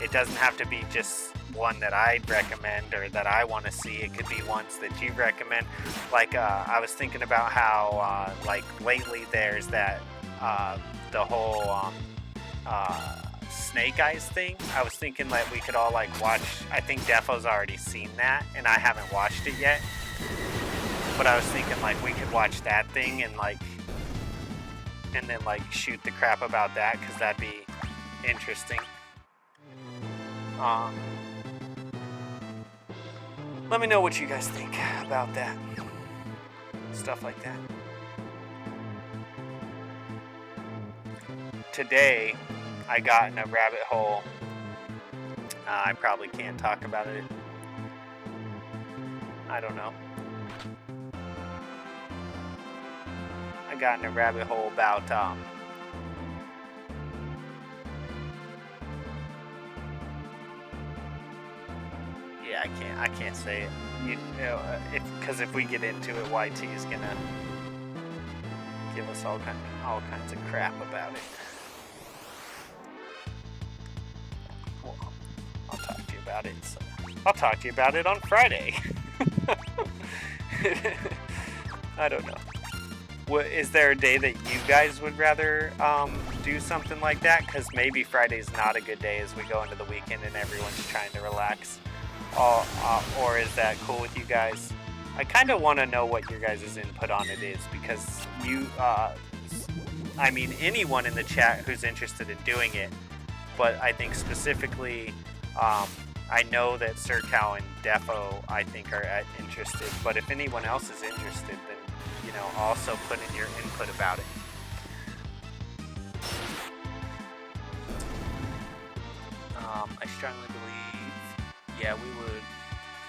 it doesn't have to be just one that I'd recommend or that I want to see. It could be ones that you recommend. Like I was thinking about how like lately there's that the whole Snake Eyes thing. I was thinking that we could all like watch. I think Defo's already seen that and I haven't watched it yet, but I was thinking like we could watch that thing and then like shoot the crap about that, because that'd be interesting. Let me know what you guys think about that, stuff like that. Today I got in a rabbit hole. I probably can't talk about it. I don't know. I got in a rabbit hole about yeah, I can't say it. You know, because if we get into it, YT is gonna give us all kinds of crap about it. Well, I'll talk to you about it. So I'll talk to you about it on Friday. I don't know. Is there a day that you guys would rather do something like that? Because maybe Friday's not a good day as we go into the weekend and everyone's trying to relax. Or is that cool with you guys? I kind of want to know what your guys' input on it is, because I mean, anyone in the chat who's interested in doing it, but I think specifically, I know that Sir Cow and Defo, I think, are interested, but if anyone else is interested, then, you know, also put in your input about it. I strongly believe, yeah,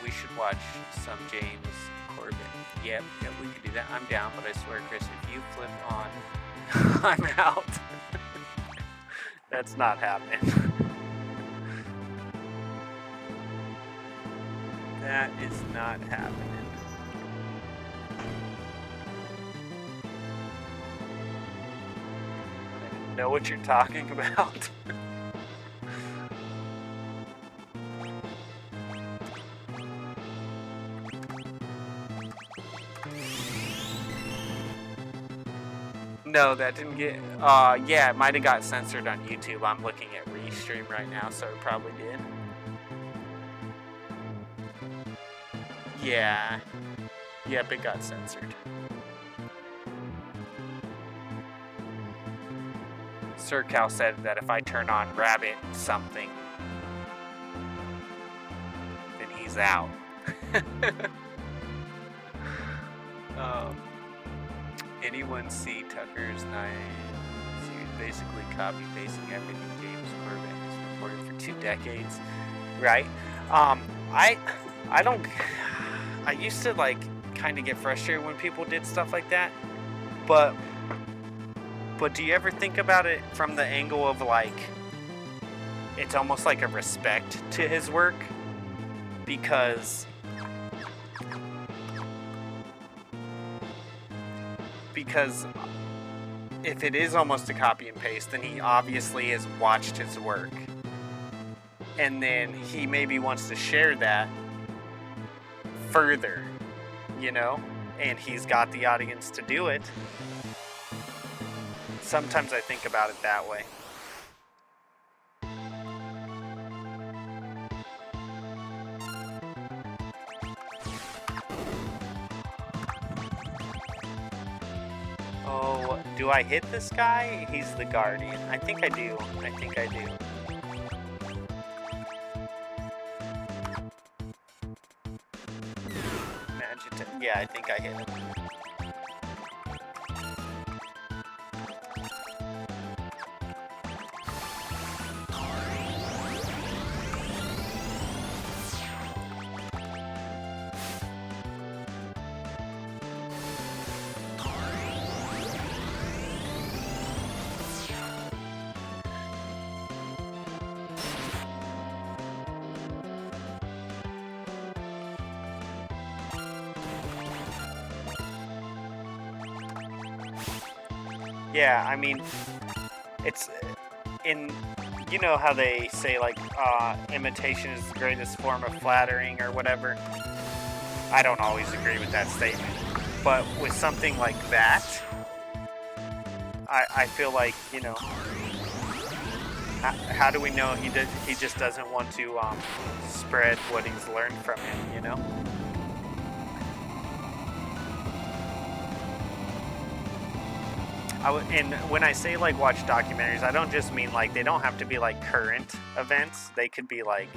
we should watch some James Corbin. Yep, we could do that. I'm down, but I swear, Chris, if you flip on, I'm out. That's not happening. That is not happening. I didn't know what you're talking about. No, that didn't get, yeah, it might have got censored on YouTube. I'm looking at Restream right now, so it probably did. Yeah. Yep, it got censored. Sir Cal said that if I turn on Rabbit something, then he's out. Anyone see Tucker's series basically copy pasting everything James Corbin has reported for 2 decades, right? I used to like kind of get frustrated when people did stuff like that, but do you ever think about it from the angle of like it's almost like a respect to his work, because if it is almost a copy and paste, then he obviously has watched his work, and then he maybe wants to share that further, you know, and he's got the audience to do it. Sometimes I think about it that way. Oh, do I hit this guy? He's the Guardian. I think I do. Yeah, I think I hit him. Yeah, I mean, it's in, you know how they say like imitation is the greatest form of flattering or whatever. I don't always agree with that statement, but with something like that, I feel like, you know, how do we know he just doesn't want to spread what he's learned from him, you know? And when I say like watch documentaries, I don't just mean like they don't have to be like current events. They could be like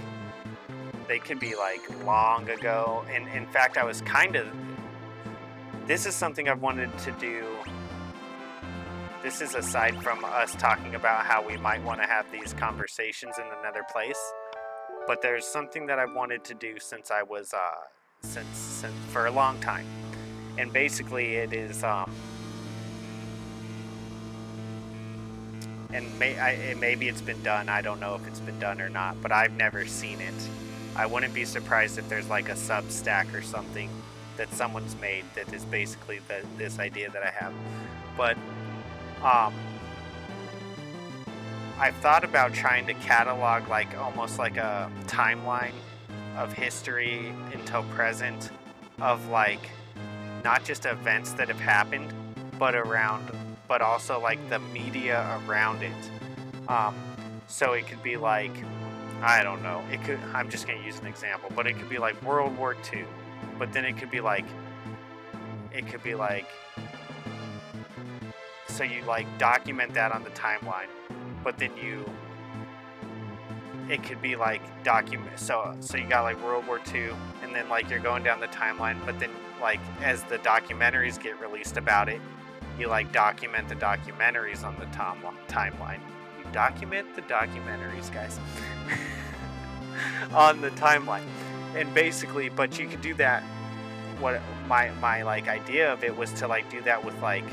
long ago. And in fact, I was this is something I've wanted to do. This is aside from us talking about how we might want to have these conversations in another place. But there's something that I've wanted to do since I was since for a long time. And basically it is and maybe it's been done. I don't know if it's been done or not, but I've never seen it. I wouldn't be surprised if there's like a Substack or something that someone's made that is basically this idea that I have. But I've thought about trying to catalog like almost like a timeline of history until present of like not just events that have happened, but also like the media around it. So it could be like, I don't know, I'm just gonna use an example, but it could be like World War II, but then it could be like, so you like document that on the timeline, but then it could be like so you got like World War II, and then like you're going down the timeline, but then like as the documentaries get released about it, you like document the documentaries on the timeline. You document the documentaries, guys, on the timeline, and basically, but you could do that. What my like idea of it was to like do that with like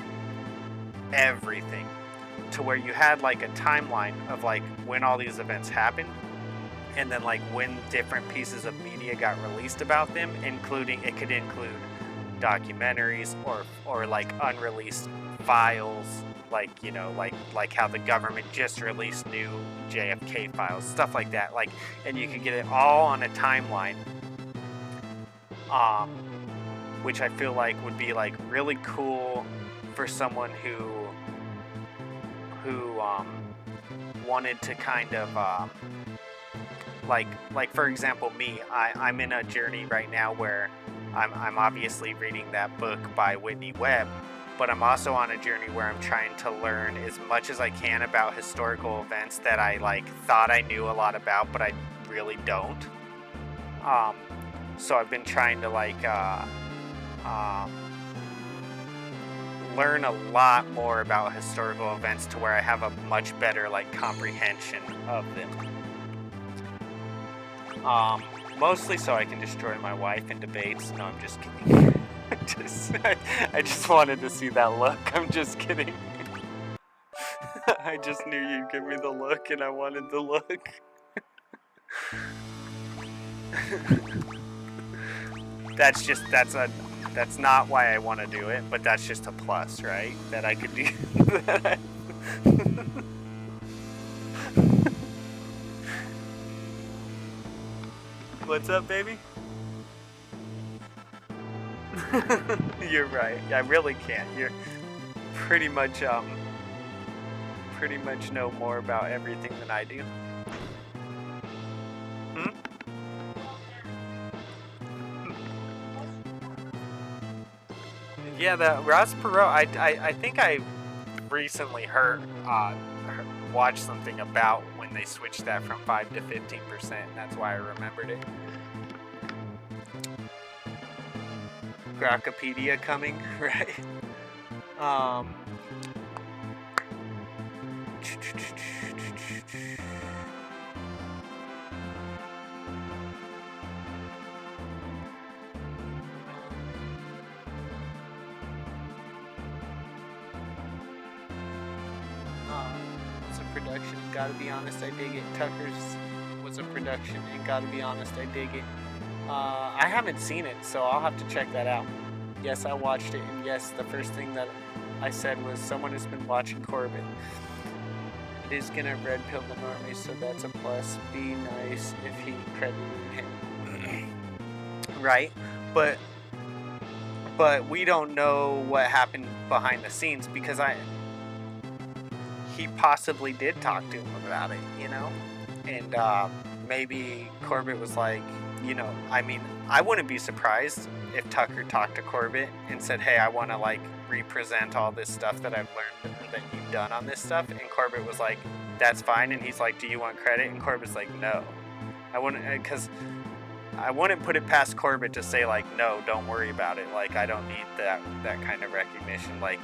everything, to where you had like a timeline of like when all these events happened, and then like when different pieces of media got released about them, including, it could include documentaries or like unreleased files, like, you know, like how the government just released new JFK files, stuff like that, like, and you could get it all on a timeline, which I feel like would be like really cool for someone who wanted to kind of like for example me, I'm in a journey right now where I'm obviously reading that book by Whitney Webb, but I'm also on a journey where I'm trying to learn as much as I can about historical events that I like thought I knew a lot about, but I really don't. So I've been trying to like learn a lot more about historical events to where I have a much better like comprehension of them. Mostly so I can destroy my wife in debates. No, I'm just kidding. I just wanted to see that look. I'm just kidding. I just knew you'd give me the look, and I wanted the look. That's not why I want to do it, but that's just a plus, right? That I could do that. What's up, baby? You're right. I really can't. You're pretty much know more about everything than I do. Yeah, the Ross Perot, I think I recently watched something about when they switched that from 5 to 15%, and that's why I remembered it. Grokkapedia coming, right? It's a production, gotta be honest, I dig it. Tucker's was a production, and gotta be honest, I dig it. I haven't seen it, so I'll have to check that out. Yes, I watched it, and yes, the first thing that I said was someone has been watching Corbett. It is gonna red pill the normies, so that's a plus. Be nice if he credited him. Right? But we don't know what happened behind the scenes, because he possibly did talk to him about it, you know? And maybe Corbett was like, you know, I mean, I wouldn't be surprised if Tucker talked to Corbett and said, hey, I want to like represent all this stuff that I've learned that you've done on this stuff. And Corbett was like, that's fine. And he's like, do you want credit? And Corbett's like, no. I wouldn't, because I wouldn't put it past Corbett to say like, no, don't worry about it. Like, I don't need that kind of recognition. Like,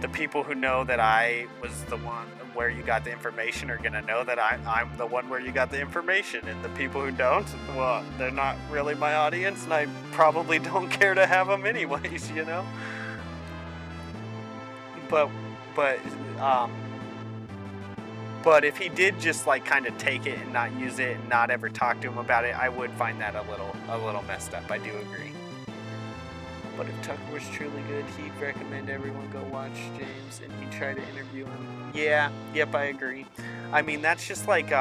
the people who know that I was the one where you got the information are going to know that I'm the one where you got the information. And the people who don't, well, they're not really my audience, and I probably don't care to have them anyways, you know? But if he did just like kind of take it and not use it and not ever talk to him about it, I would find that a little messed up. I do agree. But if Tucker was truly good, he'd recommend everyone go watch James and he'd try to interview him. Yeah, yep, I agree. I mean, that's just like,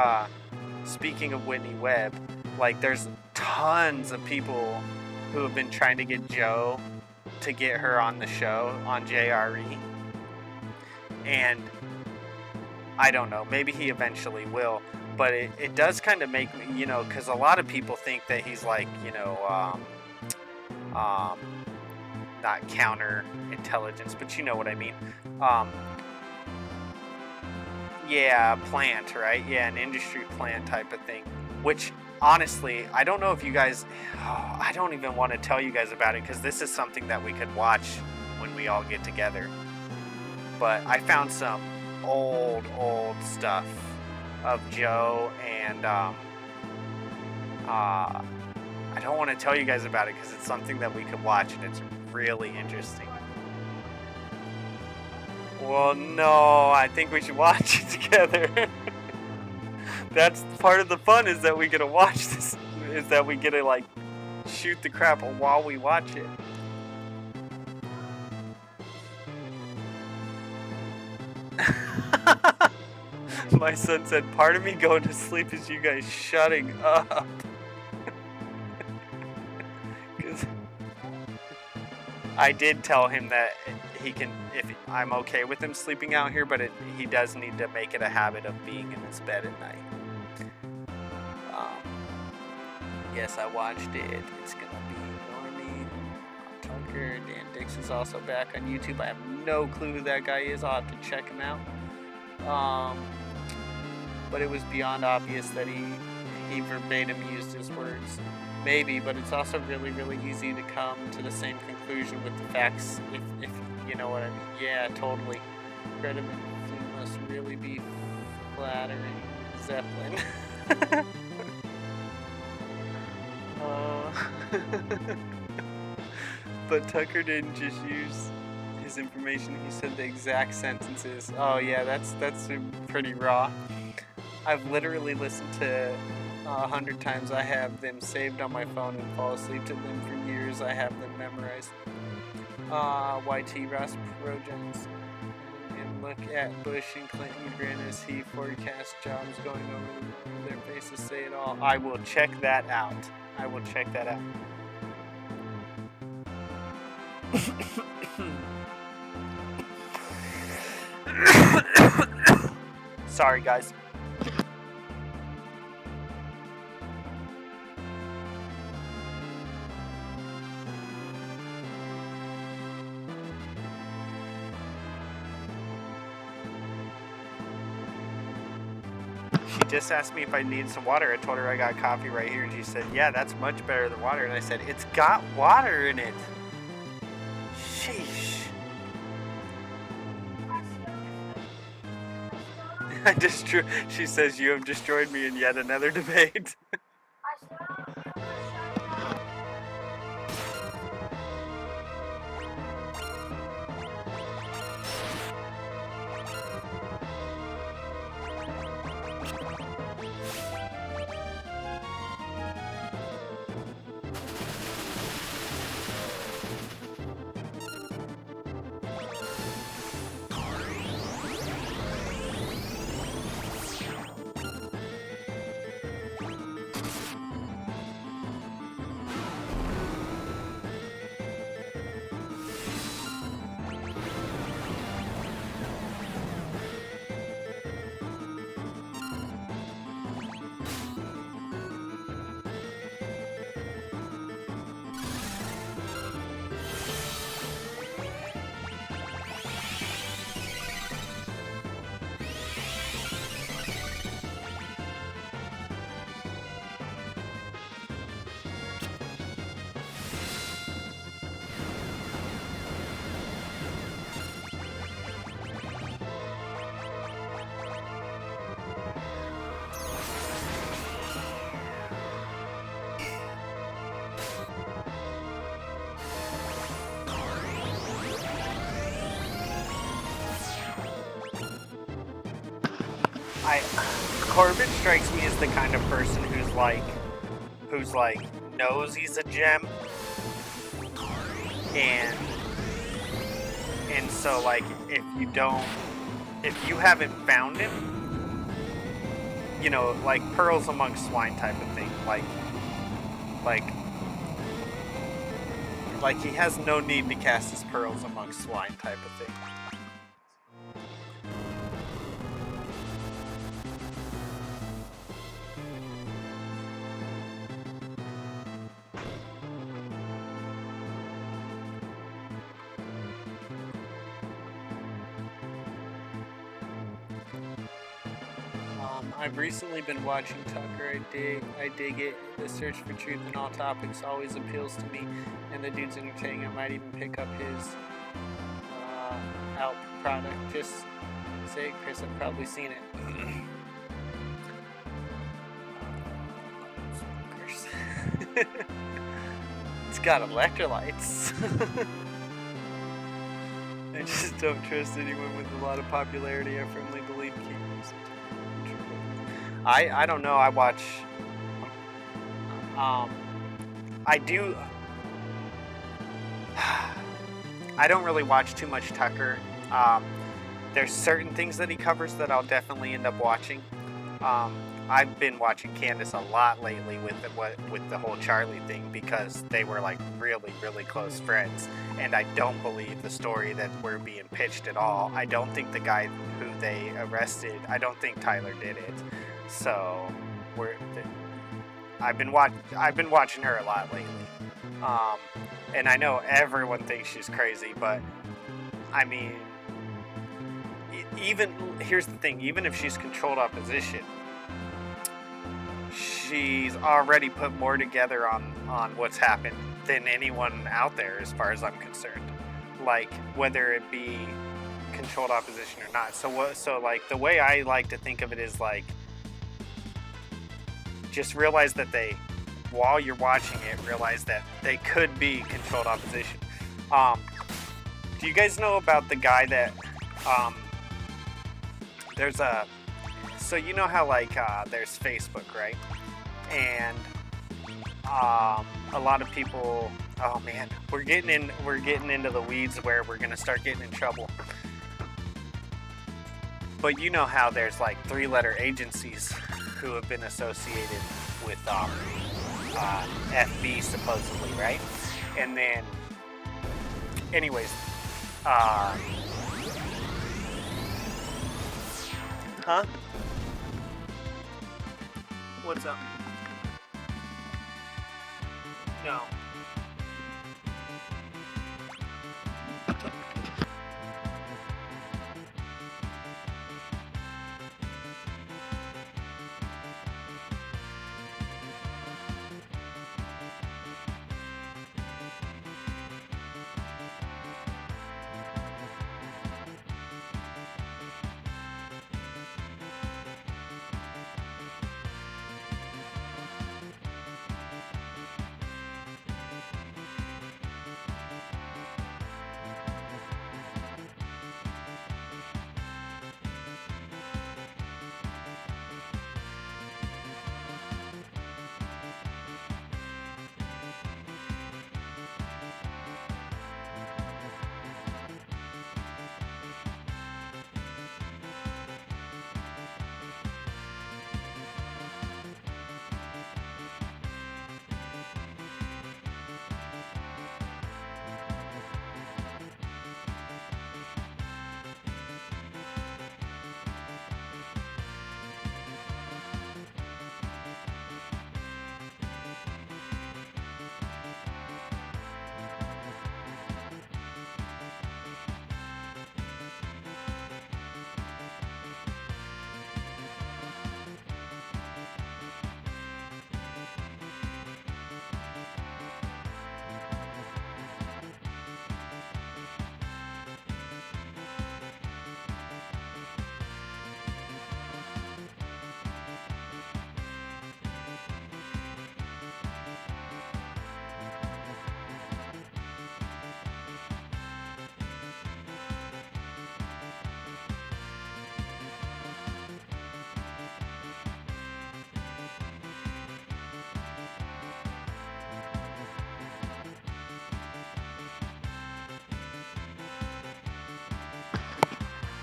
speaking of Whitney Webb, like, there's tons of people who have been trying to get Joe to get her on the show on JRE. And I don't know, maybe he eventually will. But it does kind of make me, you know, because a lot of people think that he's like, you know, not counter intelligence, but you know what I mean. Yeah, plant, right? Yeah, an industry plant type of thing. Which, honestly, I don't know if you guys, I don't even want to tell you guys about it because this is something that we could watch when we all get together. But I found some old stuff of Joe, and I don't want to tell you guys about it because it's something that we could watch and it's really interesting. Well, no, I think we should watch it together. That's part of the fun, is that we get to watch this, is that we get to like shoot the crap while we watch it. My son said, part of me going to sleep is you guys shutting up. Because I did tell him that he can, if I'm okay with him sleeping out here, but he does need to make it a habit of being in his bed at night. Yes, I watched it. It's gonna be Normie, Tucker, Dan Dix is also back on YouTube. I have no clue who that guy is. I'll have to check him out. But it was beyond obvious that he verbatim used his words. Maybe, but it's also really, really easy to come to the same conclusion with the facts, if you know what I mean. Yeah, totally. Greta Van must really be flattering Zeppelin. But Tucker didn't just use his information, he said the exact sentences. Oh yeah, that's pretty raw. I've literally listened to 100 times. I have them saved on my phone and fall asleep to them for years. I have them memorized. YT Ross Projects. And look at Bush and Clinton grin as he forecasts jobs going over their faces, say it all. I will check that out. I will check that out. Sorry, guys. She just asked me if I needed some water. I told her I got coffee right here, and she said, yeah, that's much better than water. And I said, it's got water in it. Sheesh. She says, you have destroyed me in yet another debate. Corbin strikes me as the kind of person who's like knows he's a gem, and so like if you haven't found him, you know, like pearls amongst swine type of thing, like he has no need to cast his pearls amongst swine type of thing. I've recently been watching Tucker. I dig it. The search for truth in all topics always appeals to me, and the dude's entertaining. I might even pick up his Alp product. Just say it, Chris. I've probably seen it. It's got electrolytes. I just don't trust anyone with a lot of popularity. I firmly believe keepers. I don't know. I watch. I do. I don't really watch too much Tucker. There's certain things that he covers that I'll definitely end up watching. I've been watching Candace a lot lately with the whole Charlie thing because they were like really, really close friends, and I don't believe the story that we're being pitched at all. I don't think the guy who they arrested, I don't think Tyler did it. So I've been watching her a lot lately, and I know everyone thinks she's crazy, but I mean, even here's the thing: even if she's controlled opposition, she's already put more together on what's happened than anyone out there, as far as I'm concerned. Like whether it be controlled opposition or not. So like the way I like to think of it is like, just realize that while you're watching it, realize that they could be controlled opposition. Do you guys know about the guy that, so you know how like there's Facebook, right? And a lot of people, oh man, we're getting into the weeds where we're gonna start getting in trouble. But you know how there's like 3-letter agencies who have been associated with FB supposedly, right? And then, anyways, huh? What's up? No.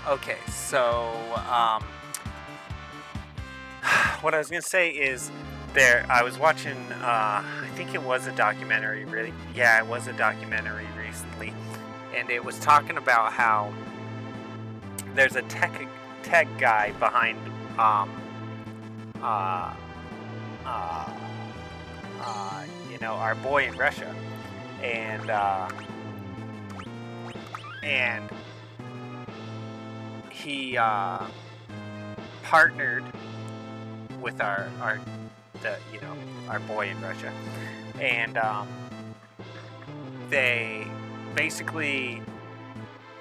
Okay, so what I was gonna say is I was watching. I think it was a documentary. Really, yeah, it was a documentary recently, and it was talking about how there's a tech guy behind uh, uh, our boy in Russia, and he partnered with our boy in Russia, and they basically.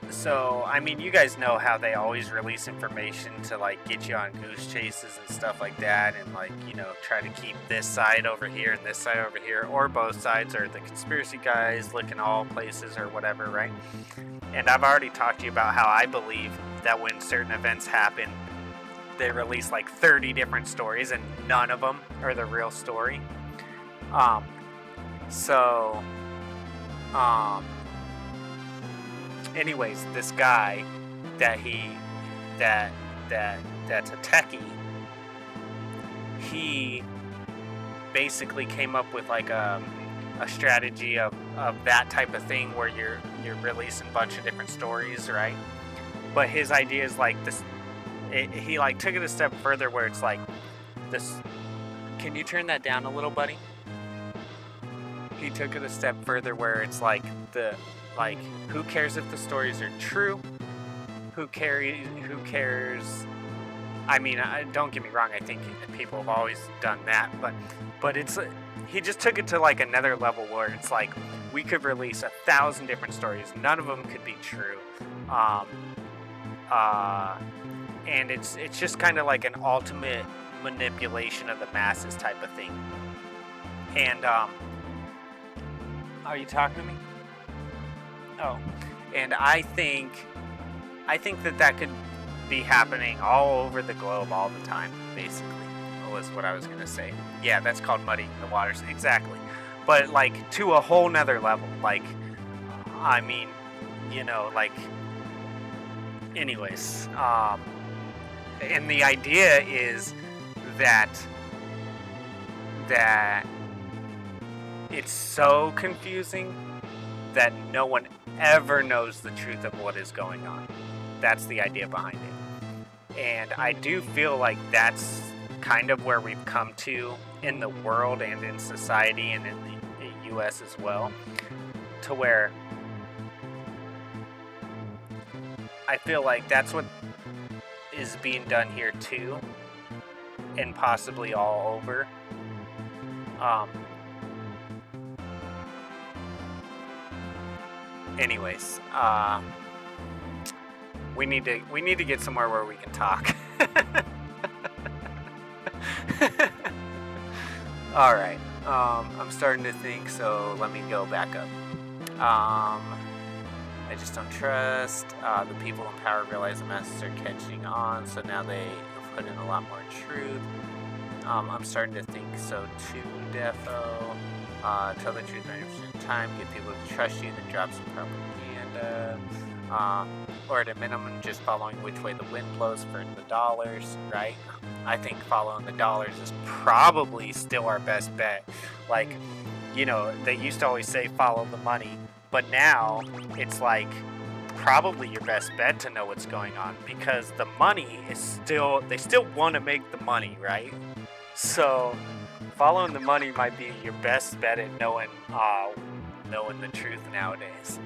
So, I mean, you guys know how they always release information to, like, get you on goose chases and stuff like that, and, like, try to keep this side over here and this side over here, or both sides, or the conspiracy guys looking all places or whatever, right? And I've already talked to you about how I believe that when certain events happen, they release, like, 30 different stories, and none of them are the real story. Anyways, this guy that's a techie, he basically came up with like a strategy of that type of thing where you're releasing a bunch of different stories, right? But his idea is like this. He like took it a step further where it's like this. Can you turn that down a little, buddy? He took it a step further where it's like who cares if the stories are true? Who cares? I mean, don't get me wrong. I think people have always done that, but it's he just took it to like another level where it's like we could release 1,000 different stories. None of them could be true, and it's just kind of like an ultimate manipulation of the masses type of thing. And are you talking to me? Oh, and I think that could be happening all over the globe all the time, basically, was what I was going to say. Yeah, that's called muddying the waters, exactly. But, like, to a whole nother level. Like, I mean, like, anyways. And the idea is that it's so confusing that no one ever knows the truth of what is going on. That's the idea behind it. And I do feel like that's kind of where we've come to in the world and in society and in the US as well, to where I feel like that's what is being done here too, and possibly all over. Anyways, we need to get somewhere where we can talk. All right. I'm starting to think, so let me go back up. I just don't trust. The people in power realize the masses are catching on, so now they put in a lot more truth. I'm starting to think so too, Defo. Tell the truth 90% of the time, get people to trust you, then drop some propaganda. Or at a minimum, just following which way the wind blows for the dollars, right? I think following the dollars is probably still our best bet. Like, they used to always say follow the money, but now it's like probably your best bet to know what's going on, because the money is they still want to make the money, right? So following the money might be your best bet at knowing the truth nowadays.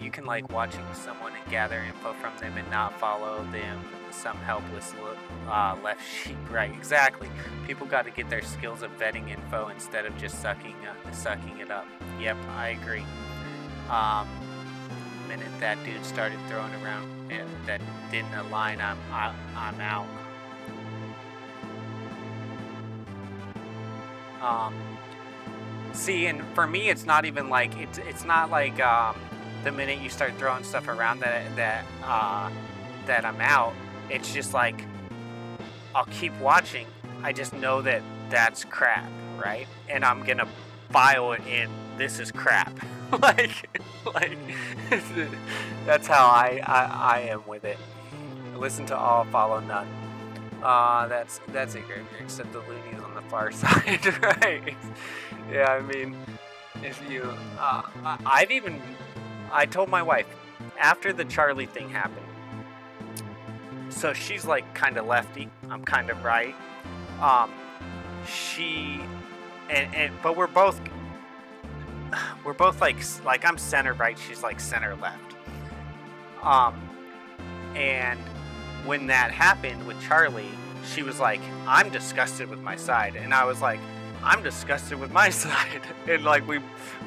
You can like watching someone and gather info from them and not follow them, some helpless left sheep, right? Exactly. People got to get their skills of vetting info instead of just sucking it up. Yep, I agree. The minute that dude started throwing around that didn't align, I'm out. See, and for me, it's not even like it's not like the minute you start throwing stuff around that I'm out. It's just like I'll keep watching. I just know that that's crap, right? And I'm gonna file it in. This is crap. like that's how I am with it. Listen to all, follow none. That's a great, except the loonies on the far side, right? Yeah, I mean, if you, I told my wife after the Charlie thing happened. So she's like kind of lefty, I'm kind of right. She, but we're both like I'm center right, she's like center left. And when that happened with Charlie, she was like, I'm disgusted with my side. And I was like, I'm disgusted with my side. And like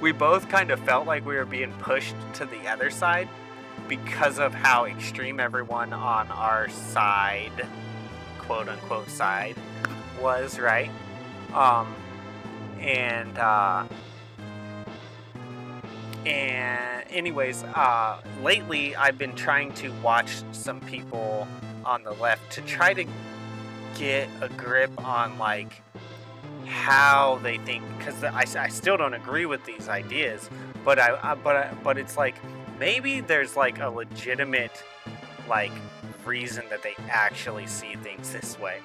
we both kind of felt like we were being pushed to the other side because of how extreme everyone on our side, quote unquote side, was, right? And anyways, lately I've been trying to watch some people on the left to try to get a grip on like how they think, because I still don't agree with these ideas, but but it's like maybe there's like a legitimate like reason that they actually see things this way.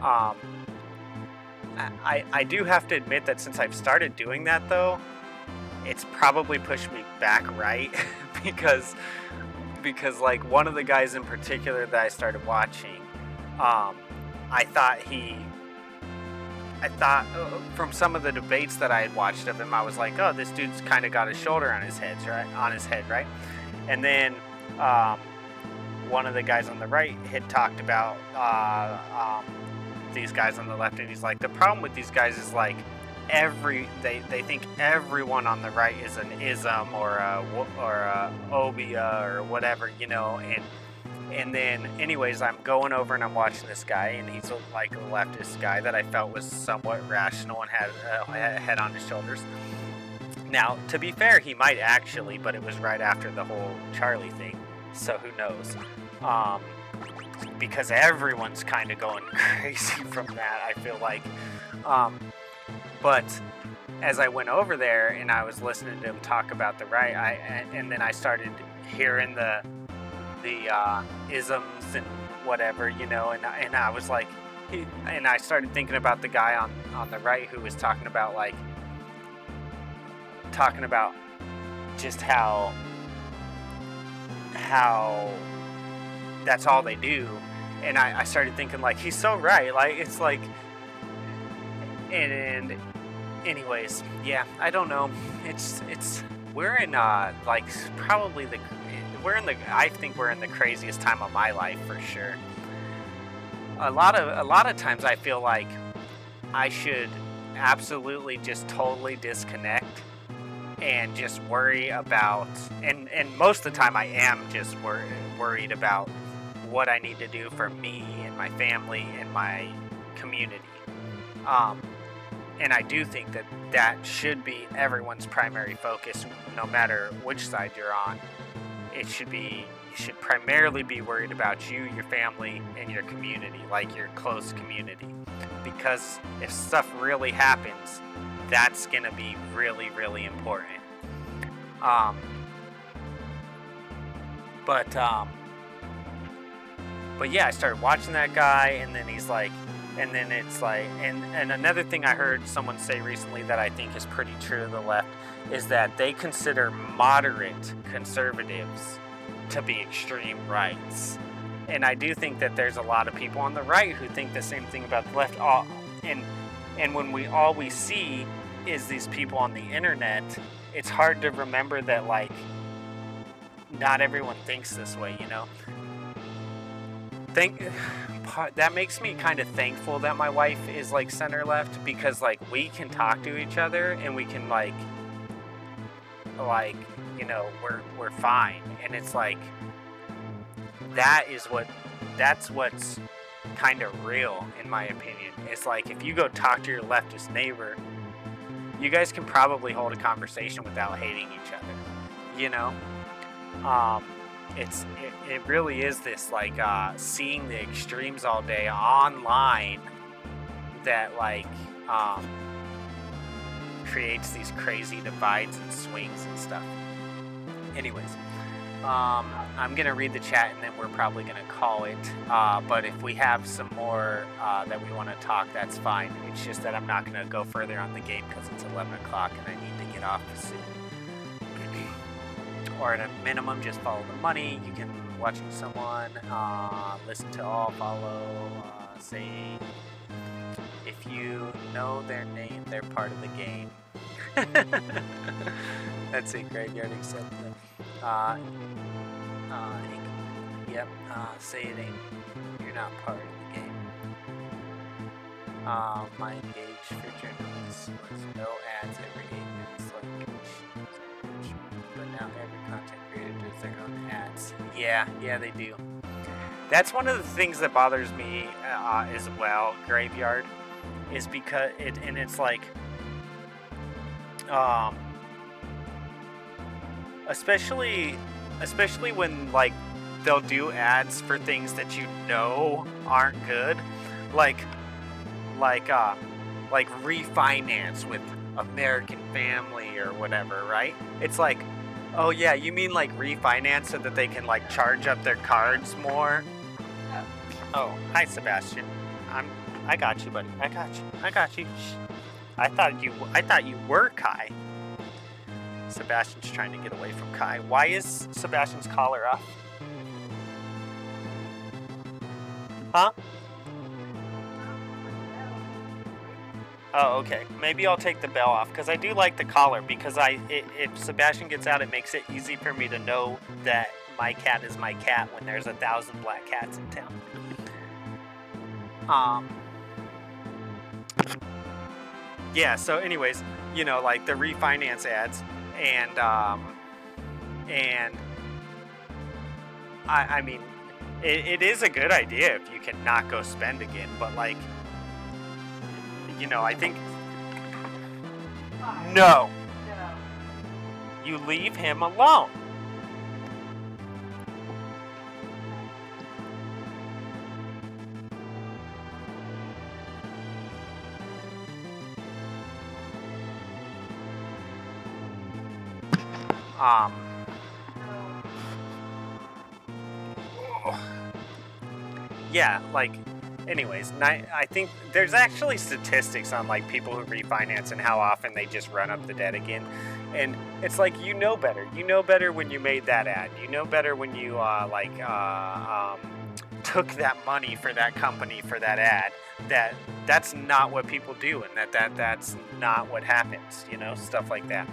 I do have to admit that since I've started doing that though, it's probably pushed me back right because like one of the guys in particular that I started watching, I thought from some of the debates that I had watched of him, I was like, oh, this dude's kind of got his shoulder on his head, right? And then one of the guys on the right had talked about these guys on the left, and he's like, the problem with these guys is like they think everyone on the right is an ism or a obia or whatever, you know. And then anyways, I'm going over and I'm watching this guy, and he's like a leftist guy that I felt was somewhat rational and had a head on his shoulders. Now, to be fair, he might actually, but it was right after the whole Charlie thing, so who knows? Because everyone's kind of going crazy from that, I feel like. But as I went over there and I was listening to him talk about the right, and then I started hearing the isms and whatever, you know, and I was like, and I started thinking about the guy on the right who was talking about just how that's all they do, and I started thinking like he's so right, like it's like, and anyways, yeah, I don't know, it's we're in like probably I think we're in the craziest time of my life for sure. A lot of times I feel like I should absolutely just totally disconnect and just worry about, and most of the time I am just worried about what I need to do for me and my family and my community. And I do think that should be everyone's primary focus, no matter which side you're on. You should primarily be worried about you, your family, and your community, like your close community. Because if stuff really happens, that's gonna be really, really important. But yeah, I started watching that guy, and then he's like, and then it's like, and another thing I heard someone say recently that I think is pretty true to the left is that they consider moderate conservatives to be extreme rights. And I do think that there's a lot of people on the right who think the same thing about the left. And when all we see is these people on the internet, it's hard to remember that like not everyone thinks this way, you know. That makes me kind of thankful that my wife is like center left, because like we can talk to each other and we can like you know, we're fine. And it's like that's what's kind of real in my opinion. It's like if you go talk to your leftist neighbor, you guys can probably hold a conversation without hating each other, you know. It really is this like seeing the extremes all day online that like creates these crazy divides and swings and stuff. Anyways, I'm gonna read the chat and then we're probably gonna call it. But if we have some more that we want to talk, that's fine. It's just that I'm not gonna go further on the game because it's 11 o'clock and I need to get off soon. Or at a minimum, just follow the money. You can watching someone, listen to all, follow, say if you know their name, they're part of the game. That's a graveyard except yep, say it ain't, you're not part of the game. My gauge for journalists was no ads every 8 minutes like machines, but now every content creator does their own ads. Yeah, they do. That's one of the things that bothers me as well, Graveyard, is because it's like, especially when like they'll do ads for things that you know aren't good, like refinance with American Family or whatever, right? It's like, oh yeah, you mean like refinance so that they can like charge up their cards more? Oh, hi Sebastian. I got you, buddy. I got you. Shh. I thought you were Kai. Sebastian's trying to get away from Kai. Why is Sebastian's collar off? Huh? Oh, okay. Maybe I'll take the bell off because I do like the collar because if Sebastian gets out, it makes it easy for me to know that my cat is my cat when there's 1,000 black cats in town. Yeah, so anyways, you know, like the refinance ads and I mean, it is a good idea if you can not go spend again, but like, you know, I think, no, you leave him alone. Yeah, like, anyways, I think there's actually statistics on like people who refinance and how often they just run up the debt again. And it's like, you know better. You know better when you made that ad. You know better when you took that money for that company for that ad. That's not what people do, and that's not what happens. You know, stuff like that.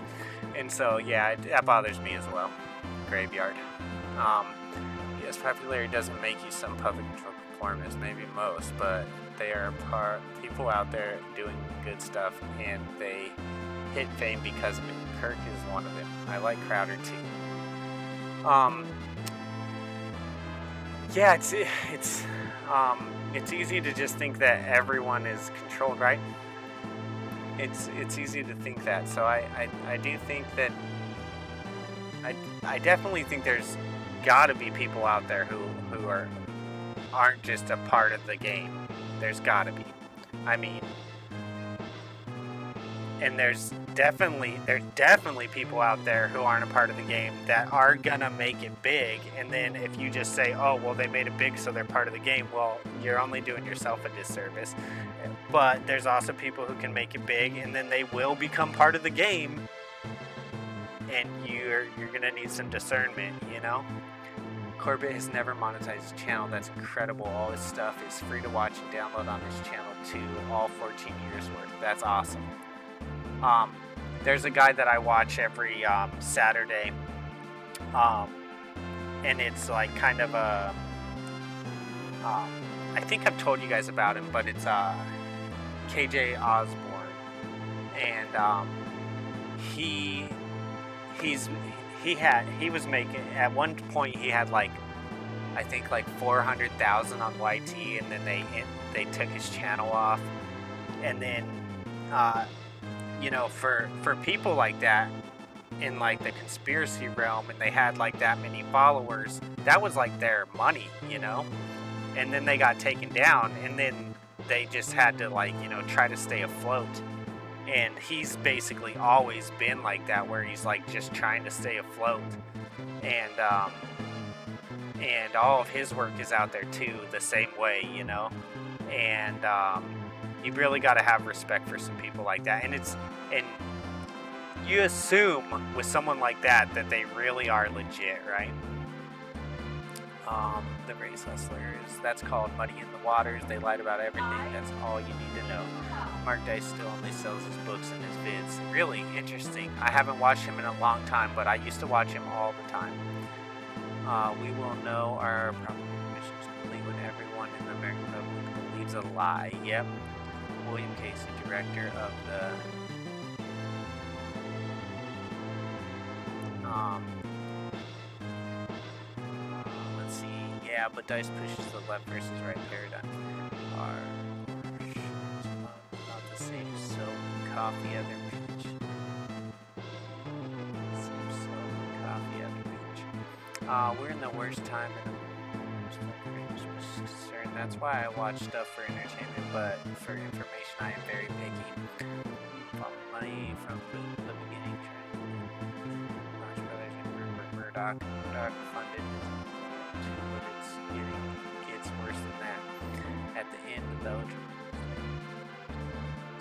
And so yeah, that bothers me as well. Graveyard. Yes, popularity doesn't make you some public performance, maybe most, but they are people out there doing good stuff, and they hit fame because of it. Kirk is one of them. I like Crowder too. Yeah, it's easy to just think that everyone is controlled, right? It's easy to think that. So I do think that I definitely think there's got to be people out there who aren't just a part of the game. There's got to be. I mean, and there's definitely people out there who aren't a part of the game that are gonna make it big. And then if you just say, oh well, they made it big so they're part of the game, well, you're only doing yourself a disservice. But there's also people who can make it big and then they will become part of the game, and you're gonna need some discernment, you know. Corbett has never monetized his channel. That's incredible. All his stuff is free to watch and download on his channel too. All 14 years worth. That's awesome. There's a guy that I watch every Saturday, and it's like kind of a, I think I've told you guys about him, but it's KJ Osborne, and he was making, at one point he had like, I think like 400,000 on YT, and then they took his channel off, and then you know, for people like that in like the conspiracy realm, and they had like that many followers, that was like their money, you know. And then they got taken down, and then they just had to, like, you know, try to stay afloat. and he's basically always been like that, where he's like just trying to stay afloat, and all of his work is out there too, the same way, you know. And you really got to have respect for some people like that, and you assume with someone like that they really are legit, right? The Race Hustlers, that's called Muddy in the Waters. They lied about everything. That's all you need to know. Mark Dice still only sells his books and his vids. Really interesting. I haven't watched him in a long time, but I used to watch him all the time. We will know our probable mission is complete when everyone in the American public believes a lie. Yep. William Casey, director of the let's see. Yeah, but Dice pushes the left versus right paradigm. Are not the same. So coffee other beach. Same so coffee other beach. We're in the worst time in concern. That's why I watch stuff for entertainment, but for information I am very picky. Follow money from the beginning. Marx Brothers and Rupert Murdoch funded, but it gets worse than that. At the end, though,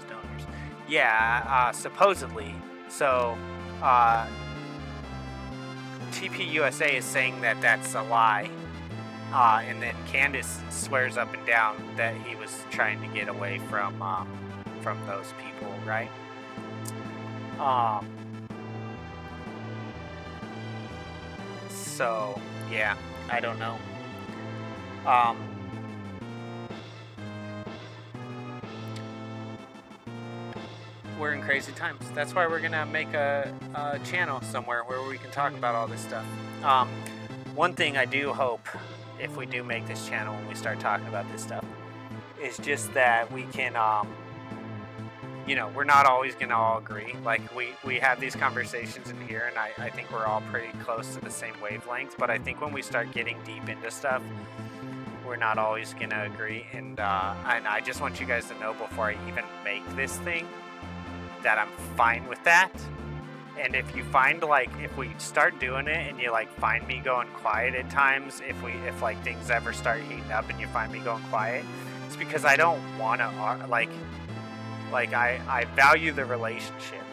stoners. Yeah, supposedly. So, TPUSA is saying that that's a lie. And then Candace swears up and down that he was trying to get away from those people, right? So yeah, I don't know. We're in crazy times. That's why we're gonna make a channel somewhere where we can talk about all this stuff. One thing I do hope, if we do make this channel when we start talking about this stuff, is just that we can, you know, we're not always going to all agree. Like, we have these conversations in here, and I think we're all pretty close to the same wavelength, but I think when we start getting deep into stuff, we're not always going to agree. And I just want you guys to know before I even make this thing that I'm fine with that. And if you find, like, if we start doing it and you, like, find me going quiet at times, if like, things ever start heating up and you find me going quiet, it's because I don't want to, like, I value the relationship,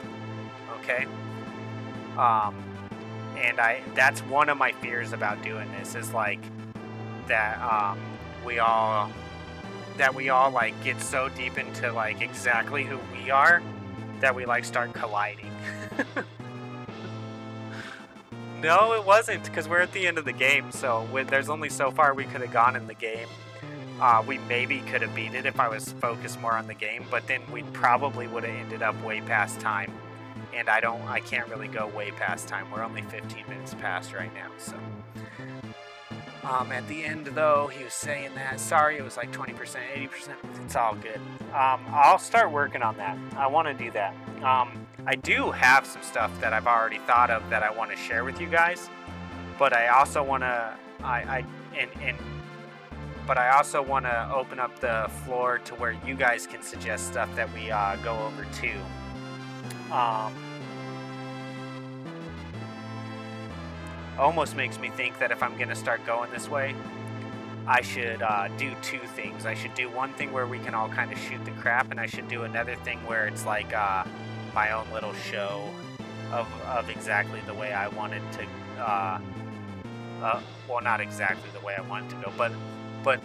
okay? And that's one of my fears about doing this, is, like, that, we all, like, get so deep into, like, exactly who we are that we, like, start colliding. No, it wasn't, because we're at the end of the game, so there's only so far we could have gone in the game. We maybe could have beat it if I was focused more on the game, but then we probably would have ended up way past time. And I can't really go way past time. We're only 15 minutes past right now, so. At the end, though, he was saying that, sorry, it was like 20%, 80%, it's all good. I'll start working on that. I want to do that. I do have some stuff that I've already thought of that I want to share with you guys, but I also want to, but I also want to open up the floor to where you guys can suggest stuff that we go over too. Almost makes me think that if I'm going to start going this way, I should do two things. I should do one thing where we can all kind of shoot the crap, and I should do another thing where it's like my own little show of exactly the way I wanted to, well, not exactly the way I wanted to go, but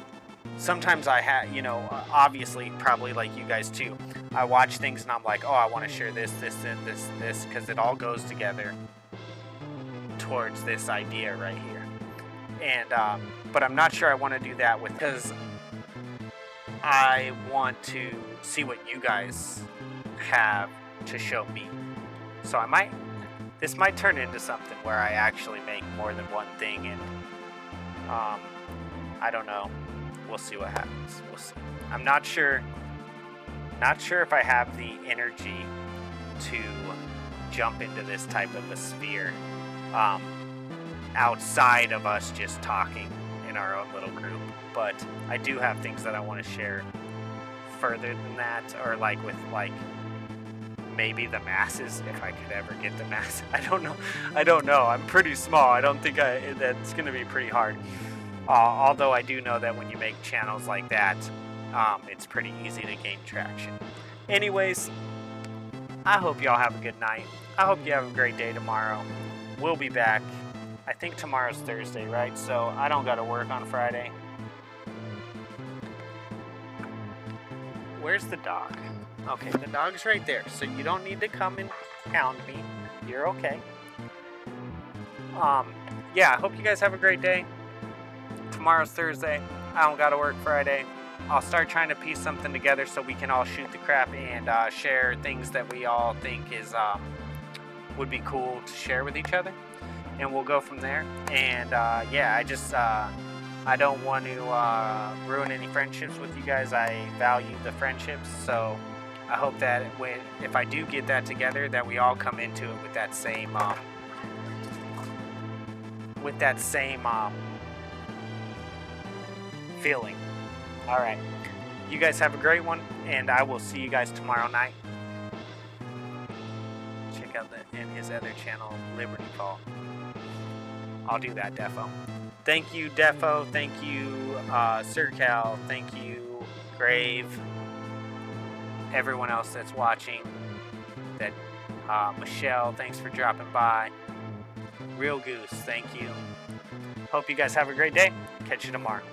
sometimes I have, you know, obviously, probably like you guys too, I watch things and I'm like, oh, I want to share this, and this, because it all goes together towards this idea right here. And but I'm not sure I want to do that with, because I want to see what you guys have to show me. So this might turn into something where I actually make more than one thing, and I don't know. We'll see what happens. We'll see. I'm not sure if I have the energy to jump into this type of a sphere outside of us just talking in our own little group, but I do have things that I want to share further than that, or like with like maybe the masses, if I could ever get the masses. I don't know. I'm pretty small. I don't think that's going to be pretty hard. Although I do know that when you make channels like that, it's pretty easy to gain traction. Anyways, I hope y'all have a good night. I hope you have a great day tomorrow. We'll be back. I think tomorrow's Thursday, right? So I don't got to work on Friday. Where's the dog? Okay, the dog's right there. So you don't need to come and pound me. You're okay. Yeah, I hope you guys have a great day. Tomorrow's Thursday. I don't got to work Friday. I'll start trying to piece something together so we can all shoot the crap and share things that we all think is would be cool to share with each other, and we'll go from there. And yeah, I don't want to ruin any friendships with you guys. I value the friendships, so I hope that if I do get that together, that we all come into it with that same feeling. All right, you guys have a great one, and I will see you guys tomorrow night. Check out in his other channel, Liberty Fall. I'll do that, Defo. Thank you, Defo. Thank you, Sir Cal. Thank you, Grave. Everyone else that's watching. Michelle, thanks for dropping by. Real Goose, thank you. Hope you guys have a great day. Catch you tomorrow.